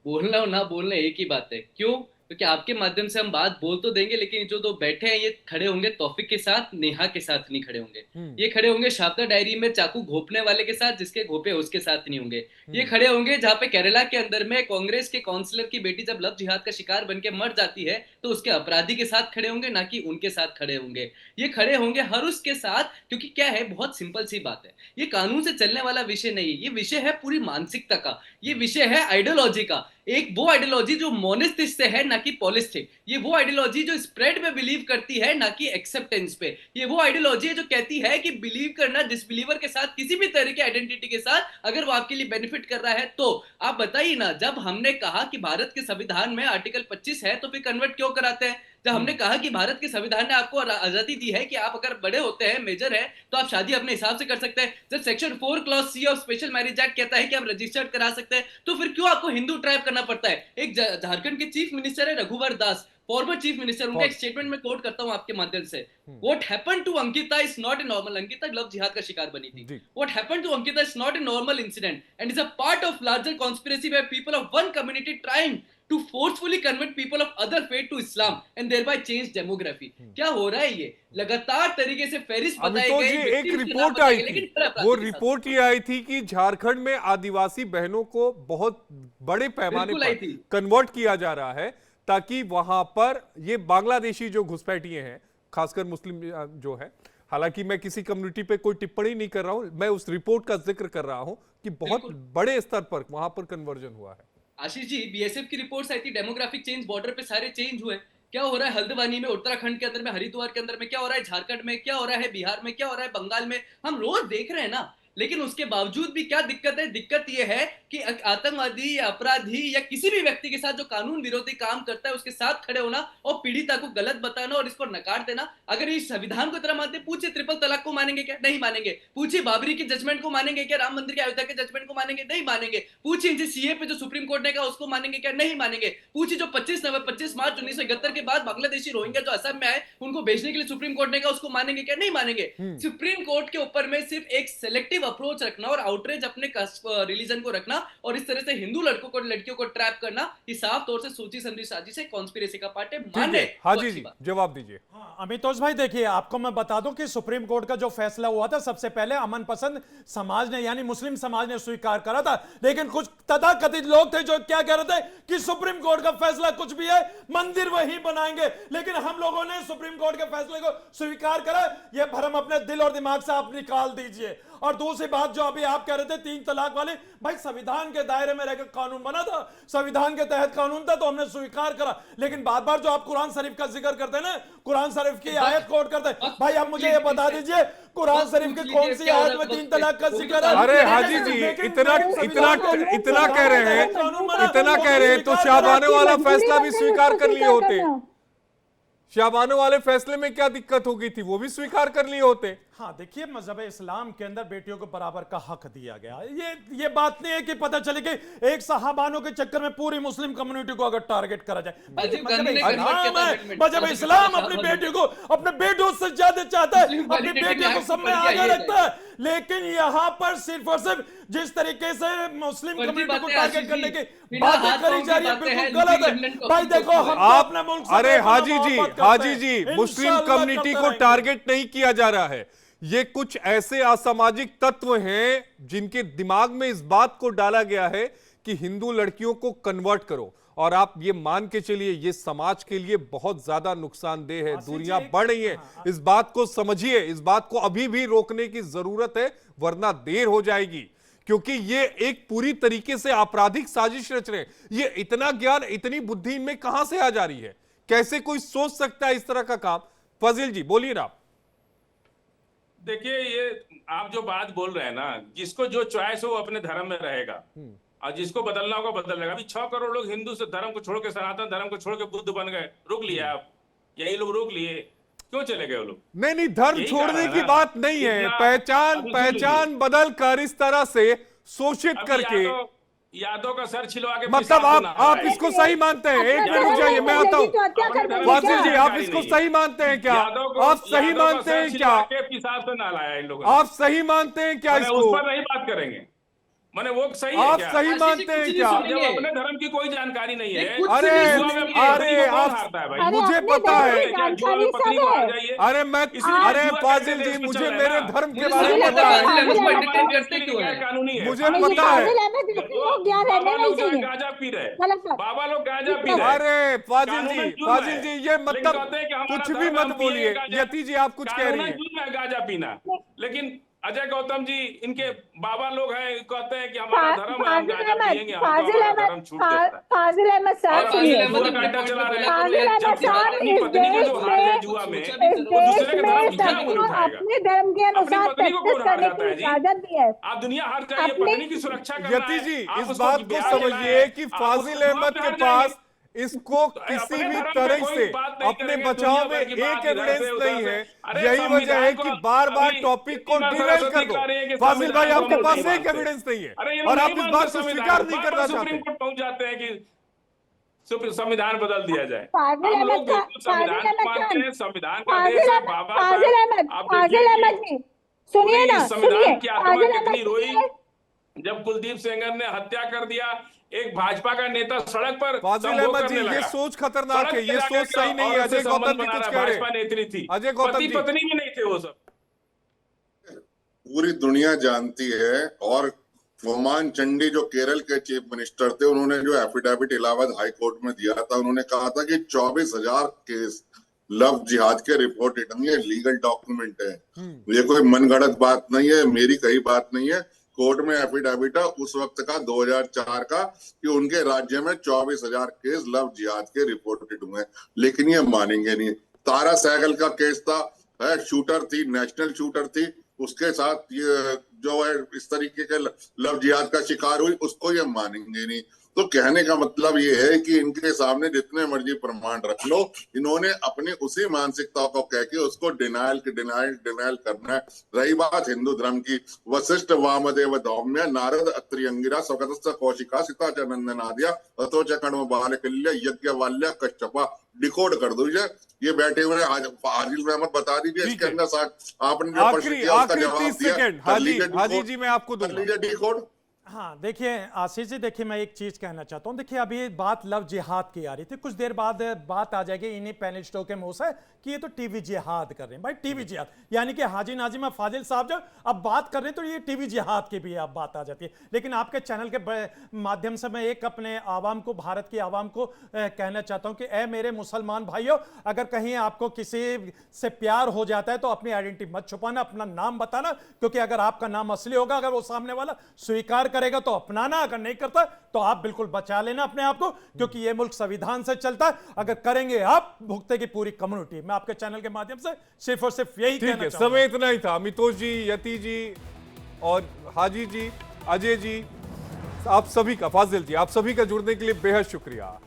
बोलना और ना बोलना एक ही बात है। क्यों? क्योंकि आपके माध्यम से हम बात बोल तो देंगे, लेकिन जो दो बैठे हैं ये खड़े होंगे तौफिक के साथ, नेहा के साथ नहीं खड़े होंगे। ये खड़े होंगे शाब्दा डायरी में चाकू घोपने वाले के साथ, जिसके घोपे उसके साथ नहीं होंगे। ये खड़े होंगे जहां पे केरला के अंदर में कांग्रेस के काउंसलर की बेटी जब लव जिहाद का शिकार बन के मर जाती है तो उसके अपराधी के साथ खड़े होंगे, ना कि उनके साथ खड़े होंगे। ये खड़े होंगे हर उसके साथ, क्योंकि क्या है, बहुत सिंपल सी बात है, ये कानून से चलने वाला विषय नहीं है। ये विषय है पूरी मानसिकता का, ये विषय है आइडियोलॉजी का। एक वो आइडियोलॉजी जो मोनिस्टिक से है, ना कि पॉलिस्टिक। ये वो आइडियोलॉजी जो स्प्रेड में बिलीव करती है, ना कि एक्सेप्टेंस पे। ये वो आइडियोलॉजी है जो कहती है कि बिलीव करना डिसबिलीवर के साथ, किसी भी तरह के आइडेंटिटी के साथ, अगर वो आपके लिए बेनिफिट कर रहा है तो। आप बताइए ना, जब हमने कहा कि भारत के संविधान में आर्टिकल 25 है तो फिर कन्वर्ट क्यों कराते हैं? जब हमने कहा कि भारत के संविधान ने आपको आजादी दी है कि आप अगर बड़े होते हैं, मेजर है, तो आप शादी अपने हिसाब से कर सकते हैं। जब section 4 clause C of special marriage act कहता है कि आप रजिस्टर्ड करा सकते हैं, तो फिर क्यों आपको हिंदू ट्राइब करना पड़ता है? एक झारखंड के चीफ मिनिस्टर है रघुवर दास, फॉर्मर चीफ मिनिस्टर, उनका एक स्टेटमेंट में कोट करता हूं आपके माध्यम से। What happened to Ankita is not a normal, Ankita love jihad का शिकार बनी थी। What happened to Ankita is not a normal incident and is a part of larger conspiracy by people of one community trying to forcefully convert people of other faith to Islam and thereby change demography। क्या हो रहा है? ये लगातार तरीके से Ferris बताए गए। एक रिपोर्ट आई थी, वो रिपोर्ट ये आई थी कि झारखंड में आदिवासी बहनों को बहुत बड़े पैमाने पर कन्वर्ट किया जा रहा है ताकि वहां पर ये बांग्लादेशी जो घुसपैठिए हैं, खासकर मुस्लिम जो है, हालांकि मैं किसी कम्युनिटी पे कोई टिप्पणी नहीं कर रहा हूं, मैं उस रिपोर्ट का जिक्र कर रहा हूं कि बहुत बड़े स्तर पर वहां पर कन्वर्जन हुआ है। आशीष जी, बीएसएफ की रिपोर्ट्स आई थी, डेमोग्राफिक चेंज, बॉर्डर पे सारे चेंज हुए। क्या हो रहा है हल्द्वानी में, उत्तराखंड के अंदर में, हरिद्वार के अंदर में? क्या हो रहा है झारखंड में? क्या हो रहा है बिहार में? क्या हो रहा है बंगाल में? हम रोज देख रहे हैं ना। लेकिन उसके बावजूद भी क्या दिक्कत है? दिक्कत यह है कि आतंकवादी या अपराधी या किसी भी व्यक्ति के साथ जो कानून विरोधी काम करता है उसके साथ खड़े होना और पीड़िता को गलत बताना और इसको नकार देना। अगर ये संविधान को तरह मानते, पूछिए ट्रिपल तलाक को मानेंगे क्या? नहीं मानेंगे। पूछिए बाबरी की जजमेंट को मानेंगे क्या? राम मंदिर के अयोध्या के जजमेंट को मानेंगे? नहीं मानेंगे। पूछिए इनसे सीए पे जो सुप्रीम कोर्ट ने कहा उसको मानेंगे क्या? नहीं मानेंगे। पूछिए जो 25 मार्च 1971 के बाद बांग्लादेशी रोहिंग्या जो असम में आए उनको भेजने के लिए सुप्रीम कोर्ट ने कहा, उसको मानेंगे क्या? नहीं मानेंगे। सुप्रीम कोर्ट के ऊपर में सिर्फ एक सिलेक्टिव अप्रोच रखना और आउटरीच अपने रिलीजन को रखना और इस तरह से हिंदू लड़कों को, लड़कियों को ट्रैप करना, ये साफ तौर से सोची समझी साजिश है, कॉन्स्पिरेसी का पार्ट है। माने हाजी जी जवाब दीजिए। अमितोष भाई देखिए, आपको मैं बता दूं कि सुप्रीम कोर्ट का जो फैसला हुआ था सबसे पहले अमन पसंद समाज ने यानी मुस्लिम समाज ने स्वीकार करा था, लेकिन कुछ तथाकथित लोग थे जो क्या कह रहे थे कि सुप्रीम कोर्ट का फैसला कुछ भी है, मंदिर वही बनाएंगे। लेकिन हम लोगों ने सुप्रीम कोर्ट के फैसले को स्वीकार करा। यह भ्रम अपने दिल और दिमाग से आप निकाल दीजिए। और दूसरी बात जो अभी आप कह रहे थे 3 तलाक वाले, भाई संविधान के दायरे में रहकर कानून बना था, संविधान के तहत कानून था तो हमने स्वीकार करा। लेकिन बार बार जो आप कुरान शरीफ का जिक्र करते हैं ना, कुरान शरीफ की आयत कोट करते हैं, भाई आप मुझे ये बता दीजिए कुरान शरीफ की कौन सी आयत में 3 तलाक का जिक्र है? अरे हाजी जी इतना कह रहे हैं तो शाबाने वाला फैसला भी स्वीकार कर लिए होते। शाबाने वाले फैसले में क्या दिक्कत हो गई थी? वो भी स्वीकार कर लिए होते। हाँ देखिए, मजहब इस्लाम के अंदर बेटियों को बराबर का हक दिया गया। ये बात नहीं है कि पता चले कि एक सहाबानों के चक्कर में पूरी मुस्लिम कम्युनिटी को अगर टारगेट करा जाए। राजीव गांधी ने convert किया था amendment। मजहब इस्लाम अपनी बेटियों को अपने बेटों से ज्यादा चाहता है, मुस्लिम अपनी validity बेटियों को act सब में पर आगे किया रखता है। लेकिन यहाँ पर सिर्फ और सिर्फ जिस तरीके से मुस्लिम फर्जी कम्युनिटी को बातें टारगेट आशीष करने जी, की बिना बातें हाथ करी पांव जा की रही है, बातें बिल्कुल हैं, गलत दूसरी है लंदन को भाई। अपनी देखो करते हम हैं। तो अपने मुल्क से अरे बहुत हाजी जी, मोहब्बत करते हाजी हैं। जी, मुस्लिम इंशाअल्लाह कम्युनिटी करते को रहेंगे। टारगेट नहीं किया जा रहा है। ये कुछ ऐसे असामाजिक तत्व हैं जिनके दिमाग में इस बात को डाला गया है कि हिंदू लड़कियों को कन्वर्ट करो, और आप ये मान के चलिए ये समाज के लिए बहुत ज्यादा नुकसानदेह है। दूरियां बढ़ रही हैं, इस बात को समझिए, इस बात को अभी भी रोकने की जरूरत है, वरना देर हो जाएगी। क्योंकि ये एक पूरी तरीके से आपराधिक साजिश रच रहे हैं। ये इतना ज्ञान, इतनी बुद्धि इनमें कहां से आ जा रही है? कैसे कोई सोच सकता है इस तरह का काम? फजील जी बोलिए ना। देखिए, ये आप जो बात बोल रहे हैं ना, जिसको जो चॉइस हो वो अपने धर्म में रहेगा, और जिसको बदलना होगा बदल लेगा। अभी 6 करोड़ लोग हिंदू से धर्म को छोड़ के, सनातन धर्म को छोड़ के बुद्ध बन गए। रोक लिया आप, यही लोग रोक लिए, क्यों चले गए वो लोग? नहीं, धर्म यही छोड़ने कारण है की ना। बात नहीं है। इतना- पहचान अभी सुन लीजिए। बदल कर इस तरह से शोषित अभी करके, यादव का सर छिलवा के मतलब पेशाब आप बना रहा है। इसको सही मानते हैं? एक मिनट रुक जाइए, मैं आता हूं। फाजिल जी, आप इसको सही मानते हैं क्या? आप सही मानते हैं क्या? पेशाब से ना लाया इन लोगों ने। आप सही मानते हैं क्या मैंने इसको? उस पर नहीं बात करेंगे, मैंने वो सही है आप क्या? सही आशीष जी, मानते कुछ हैं नहीं क्या? सुनेंगे। जब अपने धर्म की कोई जानकारी नहीं है, कुछ अरे नहीं जुआ में सुनेंगे। अपनी पत्नी को कौन आप हारता है भाई? अरे मुझे अपने पता धर्म है। की क्या जुआ में जानकारी पत्नी सब को है। हार जाइए? अरे मैं इसलिए अरे जुआ फाजिल कैसे जी, देश में मुझे चल रहा है मेरे ना? धर्म के मुझे बारे में समझ पता आता है। है। फाजिल एंटरटेन अहमद करते क्यों है? कानूनी है। मुझे कानूनी पता है। फाजिल अहमद को ज्ञान रहने बाबा नहीं लोग जो है चाहिए। गांजा पी रहे हैं, गलत बात। बाबा लोग गांजा पी रहे हैं। अरे फाजिल कानूनन जी, जुर्म फाजिल है। जी, ये लेकिन मतलब कहते हैं कि हमारा कुछ भी धर्म, मत हम पिएंगे बोलिए। गांजा। यति जी, आप कुछ कह रही कानूनन हैं। जुर्म है गांजा पीना। लेकिन अजय गौतम जी, इनके बाबा लोग हैं, कहते हैं कि हमारा धर्म है, हम गांजा पिएंगे, हमको हमारा धर्म छूट देता है। फाजिल अहमद और साहब अपनी सुनिए। जुआ का अड्डा चला रहे हैं। फाजिल अहमद जबकि साहब अपनी इस पत्नी को देश जो हार जाए में जुआ में, इस वो दूसरे देश के में धर्म की क्या सबको उंगली उठाएगा? अपने धर्म के अनुसार अपनी पत्नी को प्रैक्टिस कौन हार करने जाता की है जी? इजाजत दी है। आप दुनिया हार जाइए, अपने- पत्नी की सुरक्षा करना यति है। जी, आप इस उसको बात को बिहार समझिए लाए, कि आप फाजिल उसको अहमद जुआ के पे हार पास इसको जाइए। किसी अपने भी धर्म पे तरह कोई से बात नहीं अपने करेंगे, बचाव दुनिया में भर की एक बात इधर एविडेंस से उधर नहीं से। है। अरे यही वजह है संविधान कि को बार बार अभी टॉपिक को इतना डिरेल कर सरस्वती दो। कह रही है कि फाजिल भाई, संविधान आपके को पास नहीं एक मानते। एविडेंस नहीं है, अरे ये और लोग आप नहीं इस मानते बात को संविधान स्वीकार को। नहीं बार-बार करना सुप्रीम चाहते। कोर्ट पहुंच जाते हैं कि संविधान बदल दिया जाए। फाजिल हम लोग अहमद बिल्कुल संविधान को मानते हैं, संविधान का देश फाजिल है। अहमद बाबा फाजिल साहब, अहमद आप फाजिल देखिए अहमद कि जी सुनिए पूरी ना, संविधान सुनिए। की आत्मा फाजिल कितनी अहमद रोई जी जब कुलदीप सेंगर ने हत्या कर दिया। एक भाजपा का नेता सड़क पर फाजिल संभोग अहमद जी, करने ये लगा। सोच खतरनाक सड़क है, पे ये जाकर सोच सही नहीं है। औरत से अजय गौतम संबंध जी बना कुछ रहा कह रहे भाजपा हैं। नेत्री थी, अजय गौतम पति जी। पत्नी भी नहीं थे वो सब। पूरी दुनिया जानती है। और ओमान चंडी जो केरल के चीफ मिनिस्टर थे, उन्होंने जो एफिडेविट इलाहाबाद हाई कोर्ट में दिया था, उन्होंने कहा था कि 24,000 केस लव जिहाद के रिपोर्टेड हैं। ये लीगल डॉक्यूमेंट है, ये कोई मनगढ़ंत बात नहीं है, मेरी कही बात नहीं है। कोर्ट में एफिडेविट है उस वक्त का 2004 का कि उनके राज्य में 24,000 केस लव जिहाद के रिपोर्टेड हुए हैं। लेकिन ये मानेंगे नहीं। तारा सहगल का केस था, शूटर थी, नेशनल शूटर थी, उसके साथ ये जो है इस तरीके के लव जिहाद का शिकार हुई, उसको ये मानेंगे नहीं। तो कहने का मतलब ये है कि इनके सामने जितने मर्जी प्रमाण रख लो, इन्होंने अपनी उसी मानसिकता को कह के उसको डिनायल करना है। रही बात हिंदू धर्म की, वशिष्ठ वामदेव धौम्य नारद अत्रि अंगिरा स्वगतस्थ कौशिका सीता च नंदनादिया ततो च कण्व बालकल्य यज्ञवाल्य कश्यपा। डिकोड कर दो ये बैठे हुए हाजिल अहमद, बता दीजिए इसके अंदर आपने जो प्रश्न किया उसका जवाब 30 दिया। सेकंड। हाजी जी, मैं आपको कर दूंगा। लीजिए डिकोड। हाँ देखिए आशीष जी, देखिए मैं एक चीज कहना चाहता हूँ। देखिए अभी बात लव जिहाद की आ रही थी, कुछ देर बाद बात आ जाएगी इन्हीं पैनलिस्टों के मुंह से कि ये तो टीवी जिहाद कर रहे हैं। भाई टीवी जिहाद यानी कि हाजी नाजिम फाजिल साहब जो अब बात कर रहे हैं, तो ये टीवी जिहाद की भी अब बात आ जाती है। लेकिन आपके चैनल के माध्यम से मैं एक अपने आवाम को, भारत की आवाम को कहना चाहता हूँ कि ए मेरे मुसलमान भाइयों, अगर कहीं आपको किसी से प्यार हो जाता है तो अपनी आइडेंटिटी मत छुपाना, अपना नाम बताना, क्योंकि अगर आपका नाम असली होगा, अगर वो सामने वाला स्वीकार करेगा तो अपनाना, अगर नहीं करता तो आप बिल्कुल बचा लेना अपने आप को, क्योंकि ये मुल्क संविधान से चलता है। अगर करेंगे आप, भुगतेगी पूरी कम्युनिटी। मैं आपके चैनल के माध्यम से सिर्फ और सिर्फ यही ठीक कहना है, चाहूंगा। समय इतना ही था। अमितोष जी, यति जी और हाजी जी, अजय जी, आप सभी का, फाजिल जी, आप सभी का जुड़ने के लिए बेहद शुक्रिया।